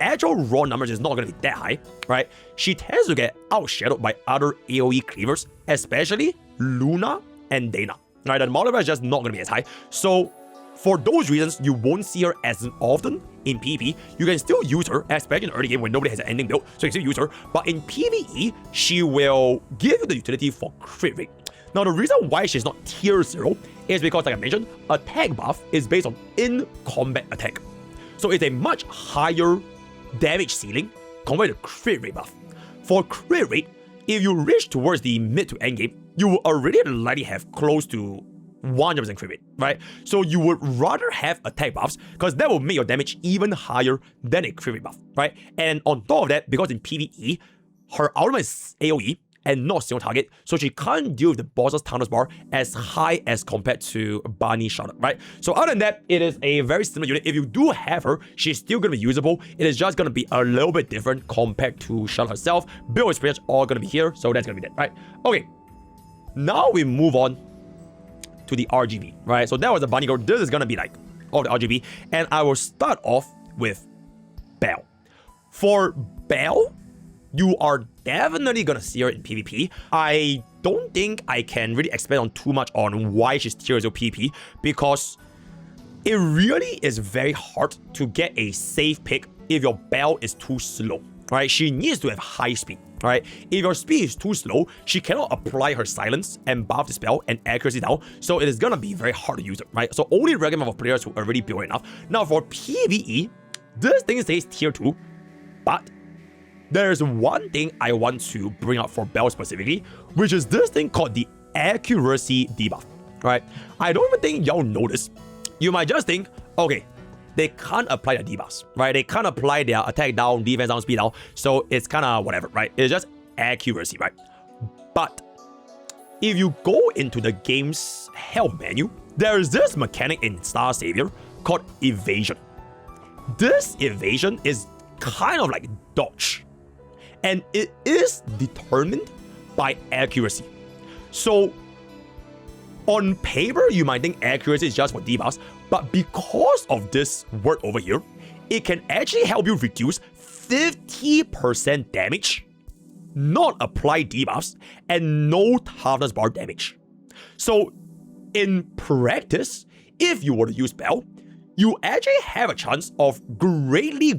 actual raw numbers is not going to be that high, right? She tends to get outshadowed by other AoE cleavers, especially Luna and Dana, right? The multiplier is just not going to be as high. So for those reasons, you won't see her as often in PvP. You can still use her, especially in early game when nobody has an ending build, so you can still use her. But in PvE, she will give you the utility for crit rate. Now, the reason why she's not tier 0 is because, like I mentioned, attack buff is based on in-combat attack. So it's a much higher damage ceiling compared to crit rate buff. For crit rate, if you reach towards the mid to end game, you will already likely have close to 100% crit rate, right? So you would rather have attack buffs because that will make your damage even higher than a crit rate buff, right? And on top of that, because in PvE, her ultimate is AoE and not single target, so she can't deal with the boss's toughness bar as high as compared to Bunny Charlotte, right? So other than that, it is a very similar unit. If you do have her, she's still going to be usable. It is just going to be a little bit different compared to Charlotte herself. Build is pretty much all going to be here, so that's going to be that, right? Okay, now we move on to the RGB, right? So that was the bunny girl. This is going to be like all the RGB, and I will start off with Belle. For Belle, you are definitely gonna see her in PvP. I don't think I can really expand on too much on why she's tier 0 PvP, because it really is very hard to get a safe pick if your Belle is too slow, right? She needs to have high speed, Alright, if your speed is too slow, she cannot apply her silence and buff the spell and accuracy down, so it is gonna be very hard to use it, right? So only recommend for players who already build enough. Now for PvE, this thing says tier 2, but there's one thing I want to bring up for Belle specifically, which is this thing called the accuracy debuff, right? I don't even think y'all know this. You might just think, okay, they can't apply the debuffs, right? They can't apply their attack down, defense down, speed down, so it's kind of whatever, right? It's just accuracy, right? But if you go into the game's help menu, there is this mechanic in Starsavior called evasion. This evasion is kind of like dodge, and it is determined by accuracy. So on paper, you might think accuracy is just for debuffs, but because of this word over here, it can actually help you reduce 50% damage, not apply debuffs, and no toughness bar damage. So in practice, if you were to use Belle, you actually have a chance of greatly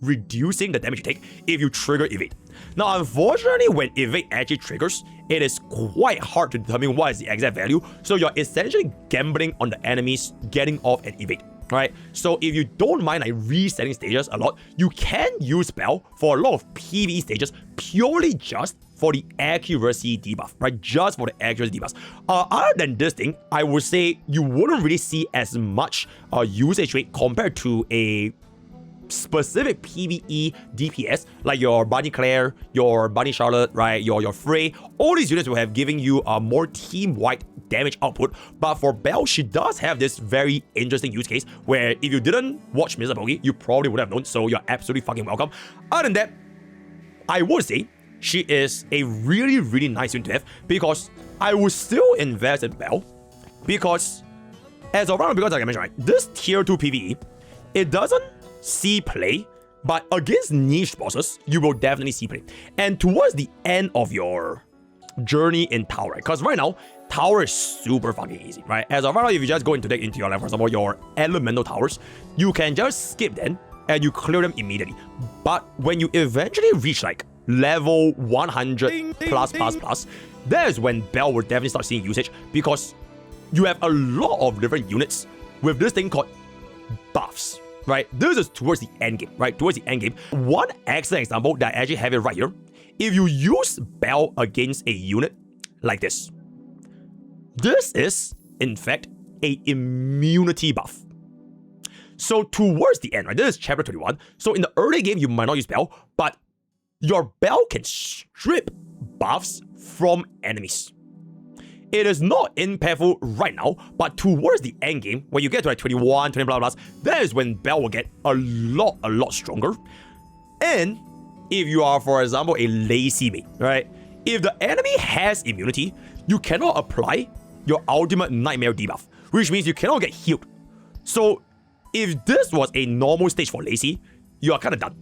reducing the damage you take if you trigger evade. Now, unfortunately, when evade actually triggers, it is quite hard to determine what is the exact value, so you're essentially gambling on the enemies getting off an evade, right? So if you don't mind like resetting stages a lot, you can use Belle for a lot of PvE stages purely just for the accuracy debuff, right? Just for the accuracy debuffs. Other than this thing, I would say you wouldn't really see as much usage rate compared to a specific PvE DPS like your Bunny Claire, your Bunny Charlotte, right? Your Frey. All these units will have given you a more team-wide damage output. But for Belle, she does have this very interesting use case where if you didn't watch MrPokke, you probably would have known. So you're absolutely fucking welcome. Other than that, I would say she is a really nice unit to have because I would still invest in Belle because as of right now, because like I mentioned, right, this tier 2 PvE, it doesn't see play, but against niche bosses, you will definitely see play. And towards the end of your journey in Tower, right? Because right now, Tower is super fucking easy, right? As of right now, if you just go into your, like, for example, your elemental towers, you can just skip them and you clear them immediately. But when you eventually reach like level 100 plus, that is when Belle will definitely start seeing usage because you have a lot of different units with this thing called buffs, right? This is towards the end game, right? Towards the end game. One excellent example that I actually have it right here. If you use Belle against a unit like this, this is, in fact, a immunity buff. So towards the end, right? This is chapter 21. So in the early game, you might not use Belle, but your Belle can strip buffs from enemies. It is not impactful right now, but towards the end game, when you get to like 21, 20 blah, that is when Belle will get a lot stronger. And if you are, for example, a Lacey mate, right? If the enemy has immunity, you cannot apply your ultimate nightmare debuff, which means you cannot get healed. So if this was a normal stage for Lacey, you are kind of done.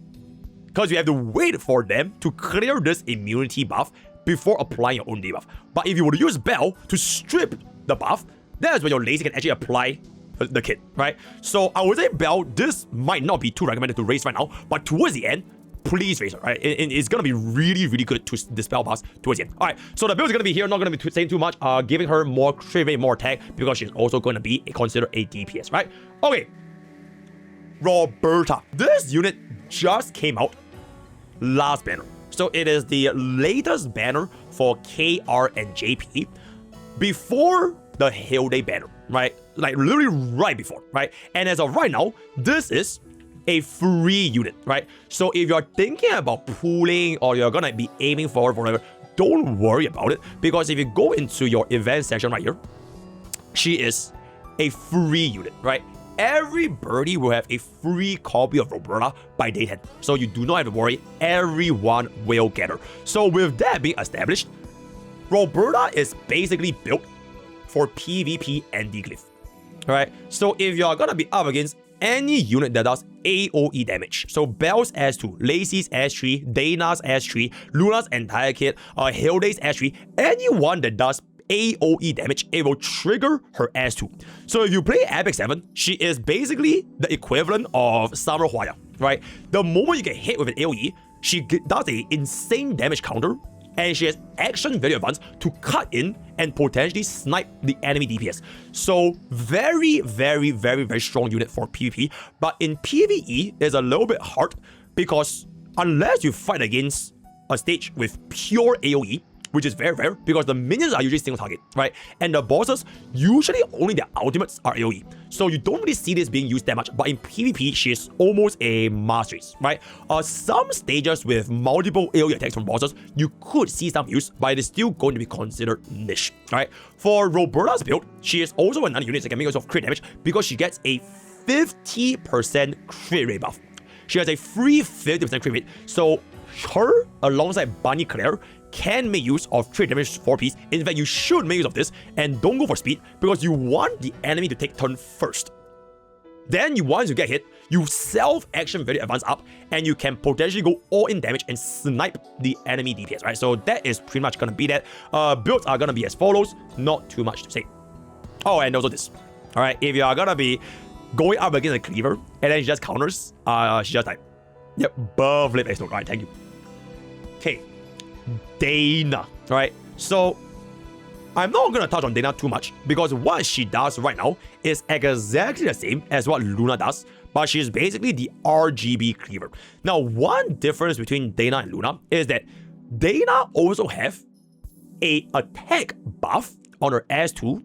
Because you have to wait for them to clear this immunity buff before applying your own debuff. But if you were to use Belle to strip the buff, that's when your Lacey can actually apply the kit, right? So I would say Belle, this might not be too recommended to raise right now, but towards the end, please raise her, right? It's gonna be really good to dispel buffs towards the end. All right, so the build is gonna be here, not gonna be saying too much, giving her more crit rate, more attack, because she's also gonna be considered a DPS, right? Okay, Roberta. This unit just came out last banner. So it is the latest banner for KR and JP before the Hilde banner, right? Like literally right before, right? And as of right now, this is a free unit, right? So if you're thinking about pooling or you're gonna be aiming for whatever, don't worry about it, because if you go into your event section right here, she is a free unit, right? Every birdie will have a free copy of Roberta by day 10. So you do not have to worry, everyone will get her. So with that being established, Roberta is basically built for PvP and Decliff. Alright, so if you're gonna be up against any unit that does AoE damage, so Belle's S2, Lacey's S3, Dana's S3, Luna's entire kit, Hilde's S3, anyone that does AoE damage, it will trigger her S2. So if you play Epic 7, she is basically the equivalent of Summer Huaya, right? The moment you get hit with an AoE, she does a insane damage counter, and she has action value advance to cut in and potentially snipe the enemy DPS. So very, very, very, very strong unit for PvP. But in PvE, it's a little bit hard because unless you fight against a stage with pure AoE, which is very rare because the minions are usually single target, right? And the bosses, usually only their ultimates are AoE. So you don't really see this being used that much, but in PvP, she is almost a mastery, right? Some stages with multiple AoE attacks from bosses, you could see some use, but it is still going to be considered niche, right? For Roberta's build, she is also another unit that can make use of crit damage because she gets a 50% crit rate buff. She has a free 50% crit rate, so her alongside Bunny Claire can make use of crit damage 4-piece. In fact, you should make use of this and don't go for speed because you want the enemy to take turn first. Then once you get hit, you self-action value advance up and you can potentially go all in damage and snipe the enemy DPS, right? So that is pretty much gonna be that. Builds are gonna be as follows, not too much to say. Oh, and also this. Alright, if you are gonna be going up against a cleaver and then she just counters, she just like, yep, buff lip X-Note. Alright, thank you. Okay. Dana, right? So I'm not gonna touch on Dana too much because what she does right now is exactly the same as what Luna does, but she's basically the RGB cleaver. Now, one difference between Dana and Luna is that Dana also have a attack buff on her S2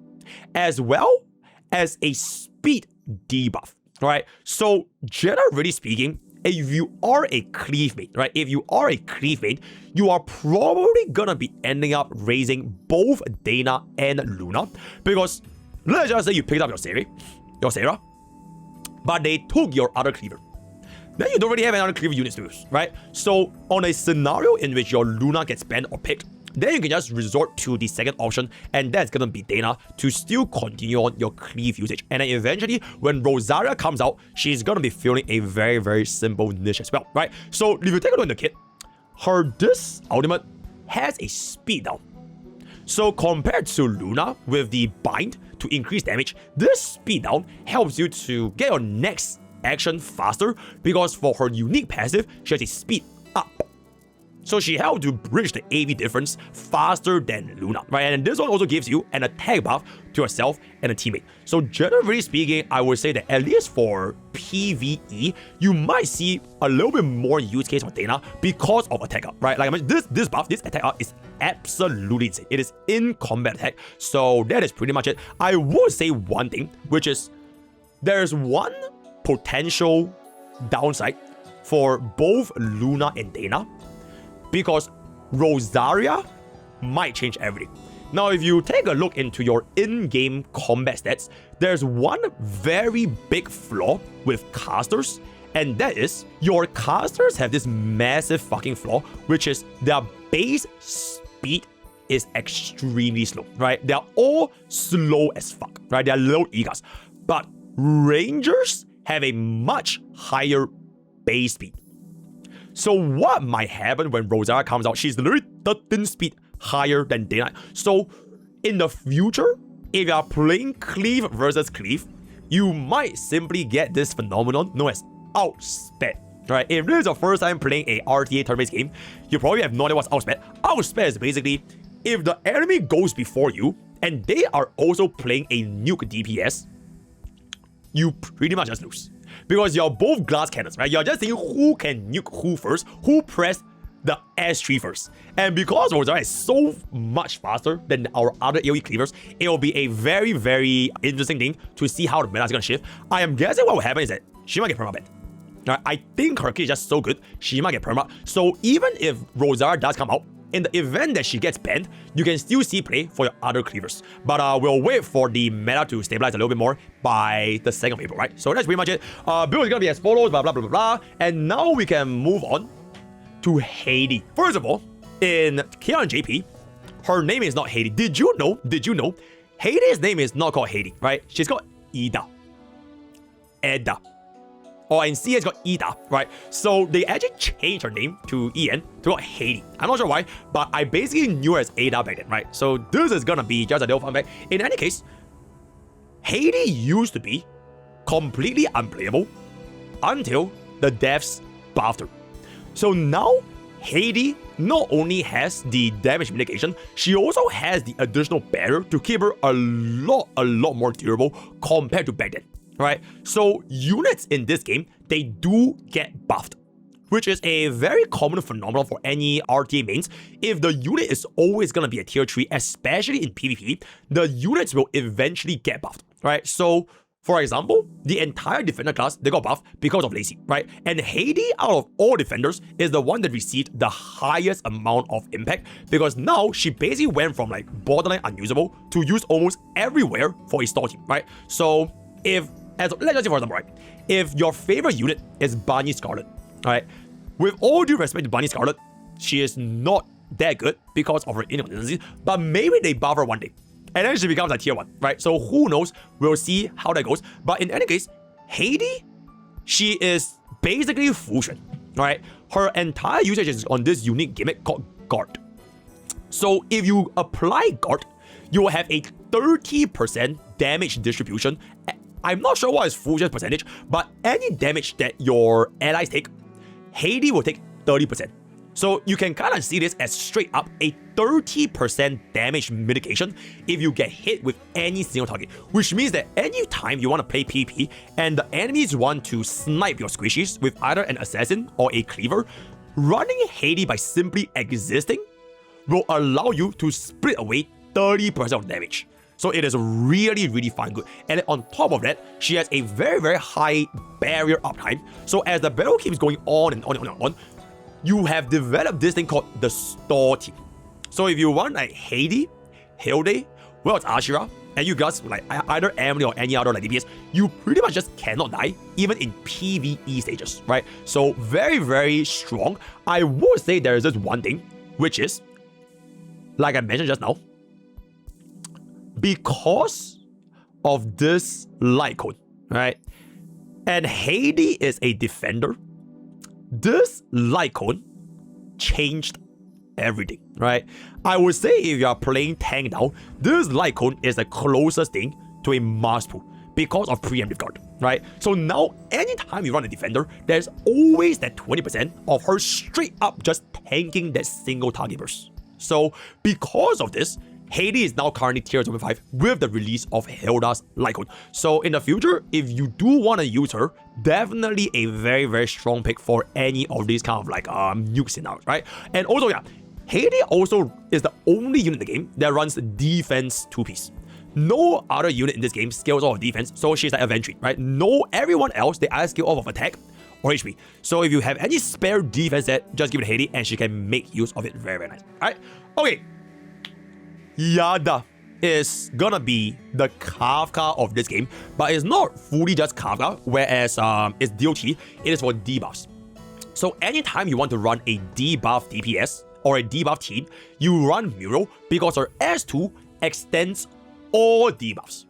as well as a speed debuff, right? So generally speaking, if you are a cleave mate, right? If you are a cleave mate, you are probably gonna be ending up raising both Dana and Luna because let's just say you picked up your Serie, but they took your other cleaver. Then you don't really have another cleaver unit to use, right? So on a scenario in which your Luna gets banned or picked, then you can just resort to the second option, and that's gonna be Dana to still continue on your cleave usage. And then eventually, when Rosaria comes out, she's gonna be feeling a very, very simple niche as well, right? So if you take a look at the kit, this ultimate has a speed down. So compared to Luna with the bind to increase damage, this speed down helps you to get your next action faster because for her unique passive, she has a speed up. So she helped to bridge the AV difference faster than Luna, right? And this one also gives you an attack buff to yourself and a teammate. So generally speaking, I would say that at least for PvE, you might see a little bit more use case for Dana because of attack up, right? Like I mentioned, this buff, this attack up is absolutely insane. It is in combat attack. So that is pretty much it. I would say one thing, which is there's one potential downside for both Luna and Dana, because Rosaria might change everything. Now, if you take a look into your in-game combat stats, there's one very big flaw with casters, and that is your casters have this massive fucking flaw, which is their base speed is extremely slow, right? They're all slow as fuck, right? They're low EGAs. But Rangers have a much higher base speed. So what might happen when Rosaria comes out? She's literally 13 speed higher than Dana. So in the future, if you are playing cleave versus cleave, you might simply get this phenomenon known as outsped. Right? If this is your first time playing a RTA turn-based game, you probably have no idea what's outsped. Outsped is basically if the enemy goes before you and they are also playing a nuke DPS, you pretty much just lose. Because you're both glass cannons, right? You're just saying who can nuke who first, who press the S3 first. And because Rosaria is so much faster than our other AoE cleavers, it will be a very, very interesting thing to see how the meta is going to shift. I am guessing what will happen is that she might get perma-banned. Right? I think her kit is just so good, she might get perma. So even if Rosaria does come out, in the event that she gets banned, you can still see play for your other cleavers. But we'll wait for the meta to stabilize a little bit more by the 2nd of April, right? So that's pretty much it. Build is gonna be as follows, blah, blah, blah, blah, blah. And now we can move on to Haydee. First of all, in Kyra and JP, her name is not Haydee. Did you know? Haydee's name is not called Haydee, right? She's called Ida. Or in CS, it's got Ida, right? So they actually changed her name to EN to Haydee. I'm not sure why, but I basically knew her as Ada back then, right? So this is gonna be just a little fun fact. In any case, Haydee used to be completely unplayable until the devs buffed her. So now, Haydee not only has the damage mitigation, she also has the additional barrier to keep her a lot more durable compared to back then, right? So units in this game, they do get buffed, which is a very common phenomenon for any RTA mains. If the unit is always gonna be a tier 3, especially in PvP, the units will eventually get buffed, right? So for example, the entire defender class, they got buffed because of Lacey, right? And Haydee, out of all defenders, is the one that received the highest amount of impact because now she basically went from like borderline unusable to used almost everywhere for a store team, right? So let's just say for example, right? If your favorite unit is Bunny Scarlet, right? With all due respect to Bunny Scarlet, she is not that good because of her inconsistencies, but maybe they buff her one day. And then she becomes a tier 1, right? So who knows? We'll see how that goes. But in any case, Haydee, she is basically fusion, right? Her entire usage is on this unique gimmick called Guard. So if you apply Guard, you will have a 30% damage distribution. I'm not sure what is fusion's percentage, but any damage that your allies take, Haydee will take 30%. So you can kind of see this as straight up a 30% damage mitigation if you get hit with any single target, which means that anytime you want to play PvP and the enemies want to snipe your squishies with either an assassin or a cleaver, running Haydee by simply existing will allow you to split away 30% of damage. So it is really fun good. And then on top of that, she has a very high barrier uptime. So as the battle keeps going on and on, you have developed this thing called the store team. So if you run like Haydee, Hilde, Waltz Asherah, and you guys like either Emily or any other like DPS, you pretty much just cannot die, even in PvE stages, right? So very strong. I would say there is just one thing, which is, like I mentioned just now, because of this light cone, right? And Haydee is a defender. This light cone changed everything, right? I would say if you are playing tank now, this light cone is the closest thing to a Mars pool because of preemptive guard, right? So now, anytime you run a defender, there's always that 20% of her straight up just tanking that single target burst. So because of this, Haydee is now currently tier 25 with the release of Hilda's light cone. So in the future, if you do want to use her, definitely a very strong pick for any of these kind of like nuke scenarios, right? And also, yeah, Haydee also is the only unit in the game that runs defense 2-piece. No other unit in this game scales off of defense, so she's like a Ventry, right? No, everyone else, they either scale off of attack or HP. So if you have any spare defense set, just give it Haydee and she can make use of it very nice, alright? Okay. Yada is gonna be the Kafka of this game, but it's not fully just Kafka, whereas it's DOT, it is for debuffs. So anytime you want to run a debuff DPS or a debuff team, you run Muriel because her S2 extends all debuffs.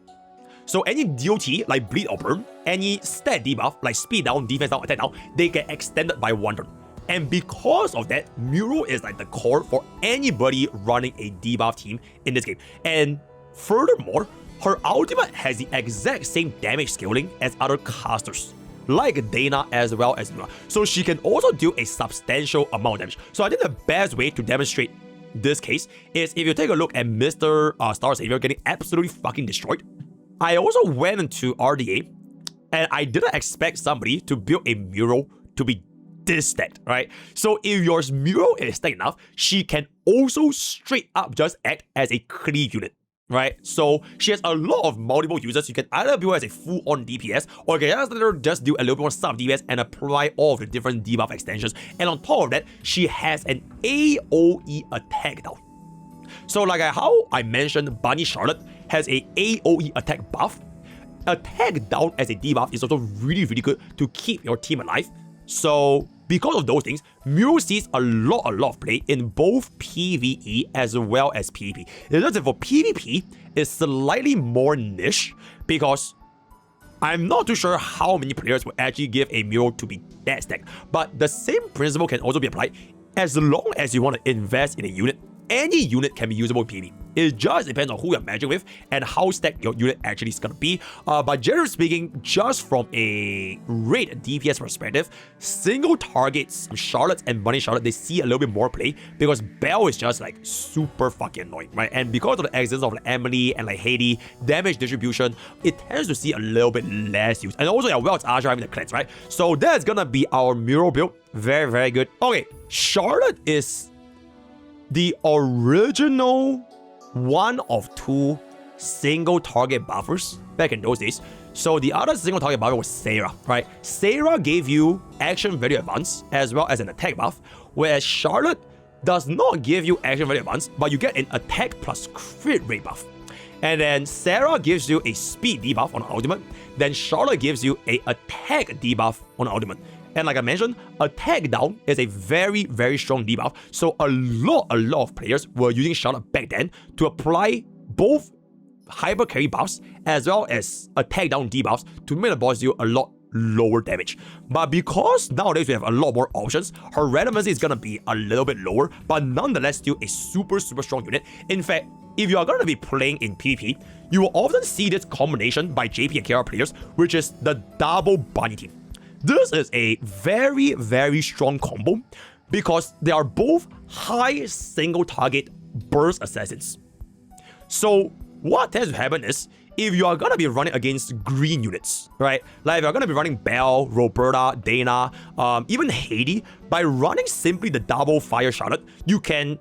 So any DOT like Bleed or Burn, any stat debuff like Speed down, Defense down, Attack down, they get extended by 1 turn. And because of that, Muriel is like the core for anybody running a debuff team in this game. And furthermore, her ultimate has the exact same damage scaling as other casters, like Dana as well as Lugh. So she can also deal a substantial amount of damage. So I think the best way to demonstrate this case is if you take a look at Mr. Starsavior getting absolutely fucking destroyed. I also went into RDA and I didn't expect somebody to build a Muriel to be this stacked, right? So if your Muriel is stacked enough, she can also straight up just act as a cleave unit, right? So she has a lot of multiple users. You can either build as a full-on DPS, or you can just do a little bit more sub DPS and apply all of the different debuff extensions. And on top of that, she has an AOE attack down. So like how I mentioned, Bunny Charlotte has a AOE attack buff. Attack down as a debuff is also really good to keep your team alive. So because of those things, Muriel sees a lot of play in both PvE as well as PvP. It's just that for PvP, it's slightly more niche because I'm not too sure how many players will actually give a Muriel to be that stacked. But the same principle can also be applied as long as you want to invest in a unit. Any unit can be usable in PvP. It just depends on who you're matching with and how stacked your unit actually is going to be. But generally speaking, just from a rate DPS perspective, single targets, Charlotte and Bunny Charlotte, they see a little bit more play because Belle is just like super fucking annoying, right? And because of the existence of like Emily and like Haydee, damage distribution, it tends to see a little bit less use. And also, yeah, Waltz Asherah having the cleanse, right? So that's gonna be our Muriel build. Very, very good. Okay, Charlotte is the original one of two single target buffers back in those days. So the other single target buffer was Serie, right? Serie gave you action value advance as well as an attack buff, whereas Charlotte does not give you action value advance, but you get an attack plus crit rate buff. And then Serie gives you a speed debuff on ultimate, then Charlotte gives you a attack debuff on ultimate. And like I mentioned, attack down is a very, very strong debuff. So a lot of players were using Charlotte back then to apply both hyper carry buffs as well as attack down debuffs to make the boss deal a lot lower damage. But because nowadays we have a lot more options, her relevancy is gonna be a little bit lower, but nonetheless still a super strong unit. In fact, if you are going to be playing in PvP, you will often see this combination by JP and Kyra players, which is the double bunny team. This is a very, very strong combo because they are both high single target burst assassins. So what tends to happen is, if you are going to be running against green units, right? Like if you're going to be running Belle, Roberta, Dana, even Haydee, by running simply the double fire Charlotte, you can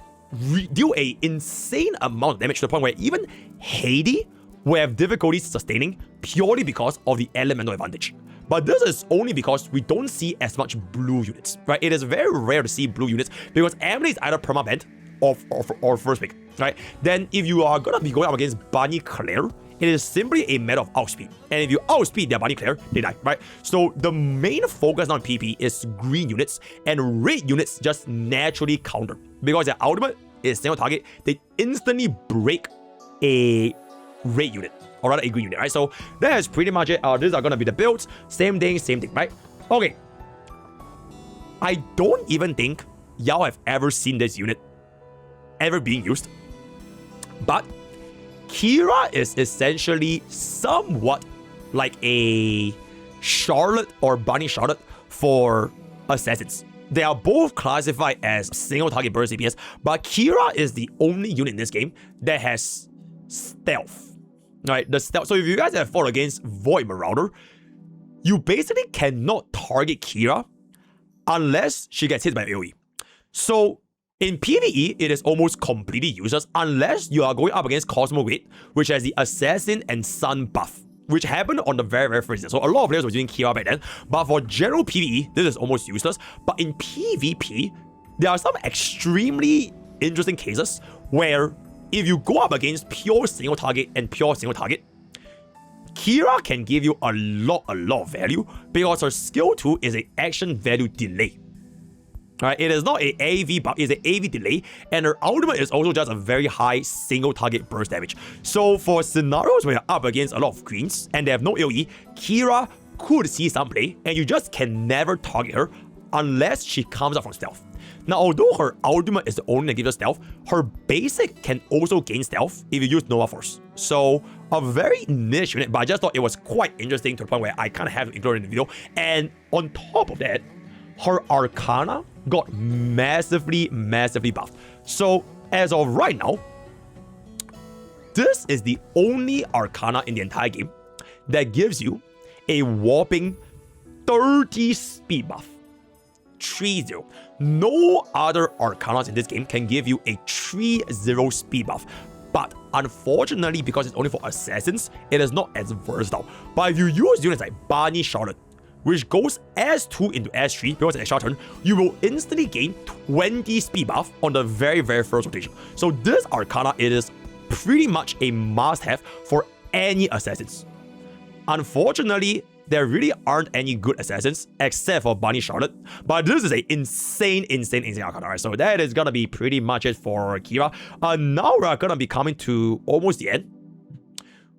deal a insane amount of damage to the point where even Haydee will have difficulty sustaining purely because of the elemental advantage. But this is only because we don't see as much blue units, right? It is very rare to see blue units because Emily is either perma-banned or first pick, right? Then if you are going to be going up against Bunny Claire, it is simply a matter of outspeed. And if you outspeed their Bunny Claire, they die, right? So the main focus on PP is green units, and red units just naturally counter. Because their ultimate is single target, they instantly break a red unit, or rather a green unit, right? So that is pretty much it. These are gonna be the builds. Same thing, right? Okay. I don't even think y'all have ever seen this unit ever being used. But Kyra is essentially somewhat like a Charlotte or Bunny Charlotte for assassins. They are both classified as single target burst DPS, but Kyra is the only unit in this game that has stealth. Right, the stealth. So if you guys have fought against Void Marauder, you basically cannot target Kyra unless she gets hit by AoE. So in PvE, it is almost completely useless unless you are going up against Cosmo Gate, which has the Assassin and Sun buff, which happened on the very first season. So a lot of players were using Kyra back then, but for general PvE, this is almost useless. But in PvP, there are some extremely interesting cases where if you go up against pure single target and pure single target, Kyra can give you a lot of value because her skill 2 is an action value delay. Right, it is not an AV buff, it's an AV delay, and her ultimate is also just a very high single target burst damage. So for scenarios where you're up against a lot of greens and they have no AoE, Kyra could see some play, and you just can never target her unless she comes up from stealth. Now, although her ultimate is the only that gives her stealth, her basic can also gain stealth if you use Nova Force. So a very niche unit, but I just thought it was quite interesting to the point where I kind of have to include it in the video. And on top of that, her Arcana got massively buffed. So as of right now, this is the only Arcana in the entire game that gives you a whopping 30 speed buff. 3-0. No other Arcanas in this game can give you a 3-0 speed buff. But unfortunately, because it's only for assassins, it is not as versatile. But if you use units like Bunny Charlotte, which goes S2 into S3 because it's an extra turn, you will instantly gain 20 speed buff on the very first rotation. So this Arcana, it is pretty much a must-have for any assassins. Unfortunately, there really aren't any good assassins except for Bunny Charlotte, but this is an insane Arcana, right? So that is gonna be pretty much it for Kyra. Now we're gonna be coming to almost the end,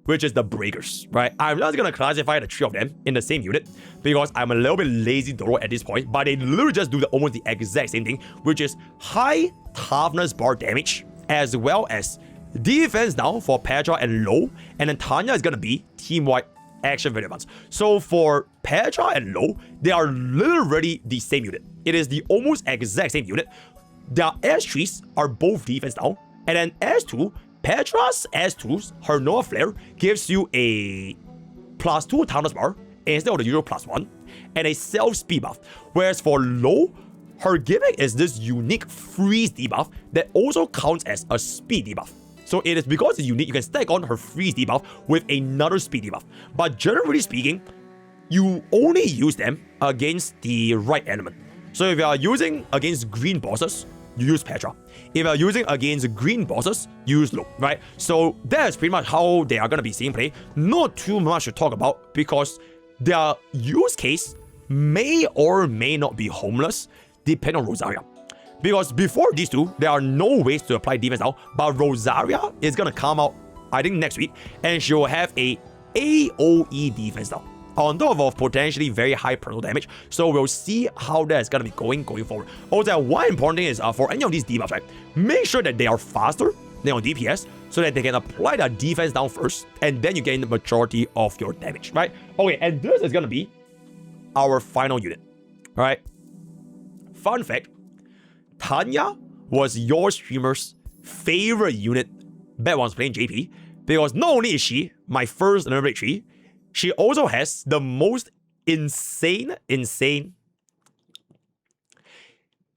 which is the Breakers, right? I'm just gonna classify the 3 of them in the same unit because I'm a little bit lazy Doro at this point, but they literally just do almost the exact same thing, which is high toughness bar damage as well as Defense down for Petra and Lugh, and then Tanya is gonna be team-wide action very advanced. So for Petra and Lugh, they are literally the same unit. It is the almost exact same unit. Their S3s are both defense down, and then S2, Petra's S2s, her Nova Flare gives you a +2 toughness bar instead of the usual +1, and a self-speed buff. Whereas for Lugh, her gimmick is this unique freeze debuff that also counts as a speed debuff. So it is because it's unique, you can stack on her freeze debuff with another speed debuff. But generally speaking, you only use them against the right element. So if you are using against green bosses, you use Petra. If you are using against green bosses, you use Lugh, right? So that's pretty much how they are going to be seeing play. Not too much to talk about because their use case may or may not be homeless, depending on Rosaria. Because before these two, there are no ways to apply defense now, but Rosaria is going to come out, I think, next week, and she will have a AoE defense now, on top of potentially very high personal damage. So we'll see how that is going to be going forward. Also, one important thing is for any of these debuffs, right, make sure that they are faster than on DPS so that they can apply their defense down first, and then you gain the majority of your damage, right? Okay, and this is going to be our final unit, all right? Fun fact, Tanya was your streamer's favorite unit back when I was playing JP, because not only is she my first level 3, she also has the most insane.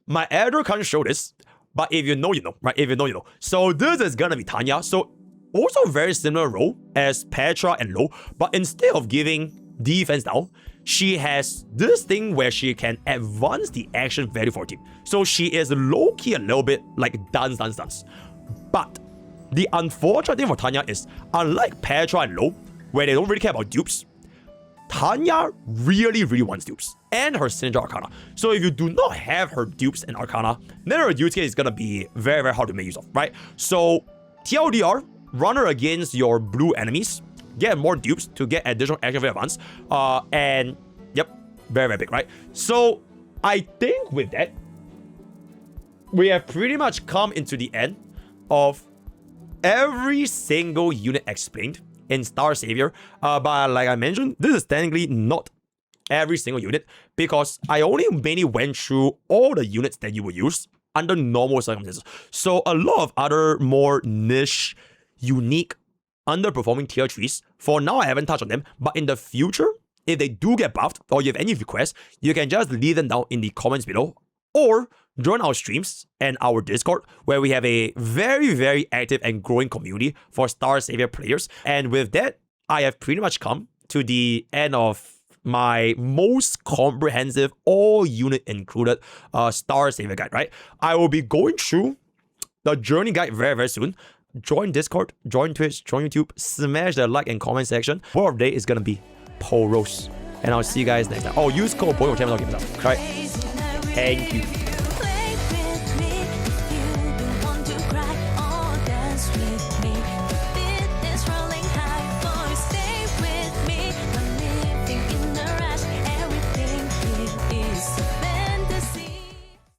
My editor can't show this, but if you know, you know, right? If you know, you know. So this is gonna be Tanya. So also very similar role as Petra and Lugh, but instead of giving defense down, she has this thing where she can advance the action value for a team. So she is low-key a little bit like dance. But the unfortunate thing for Tanya is, unlike Petra and Lugh, where they don't really care about dupes, Tanya really wants dupes and her signature arcana. So if you do not have her dupes and arcana, then her use case is gonna be very hard to make use of, right? So TLDR, run her against your blue enemies, get more dupes to get additional action very advanced, and yep, very big, right? So I think with that, we have pretty much come into the end of every single unit explained in starsavior, but like I mentioned, this is technically not every single unit, because I only mainly went through all the units that you would use under normal circumstances. So a lot of other more niche, unique, underperforming tier 3s, for now I haven't touched on them, but in the future, if they do get buffed or you have any requests, you can just leave them down in the comments below, or join our streams and our Discord, where we have a very active and growing community for starsavior players. And with that, I have pretty much come to the end of my most comprehensive, all unit included starsavior guide, right? I will be going through the journey guide very soon. Join Discord, join Twitch, join YouTube, smash the like and comment section. Word of the day is gonna be Poros. And I'll see you guys next time. Oh, use code PORO, right? Thank you.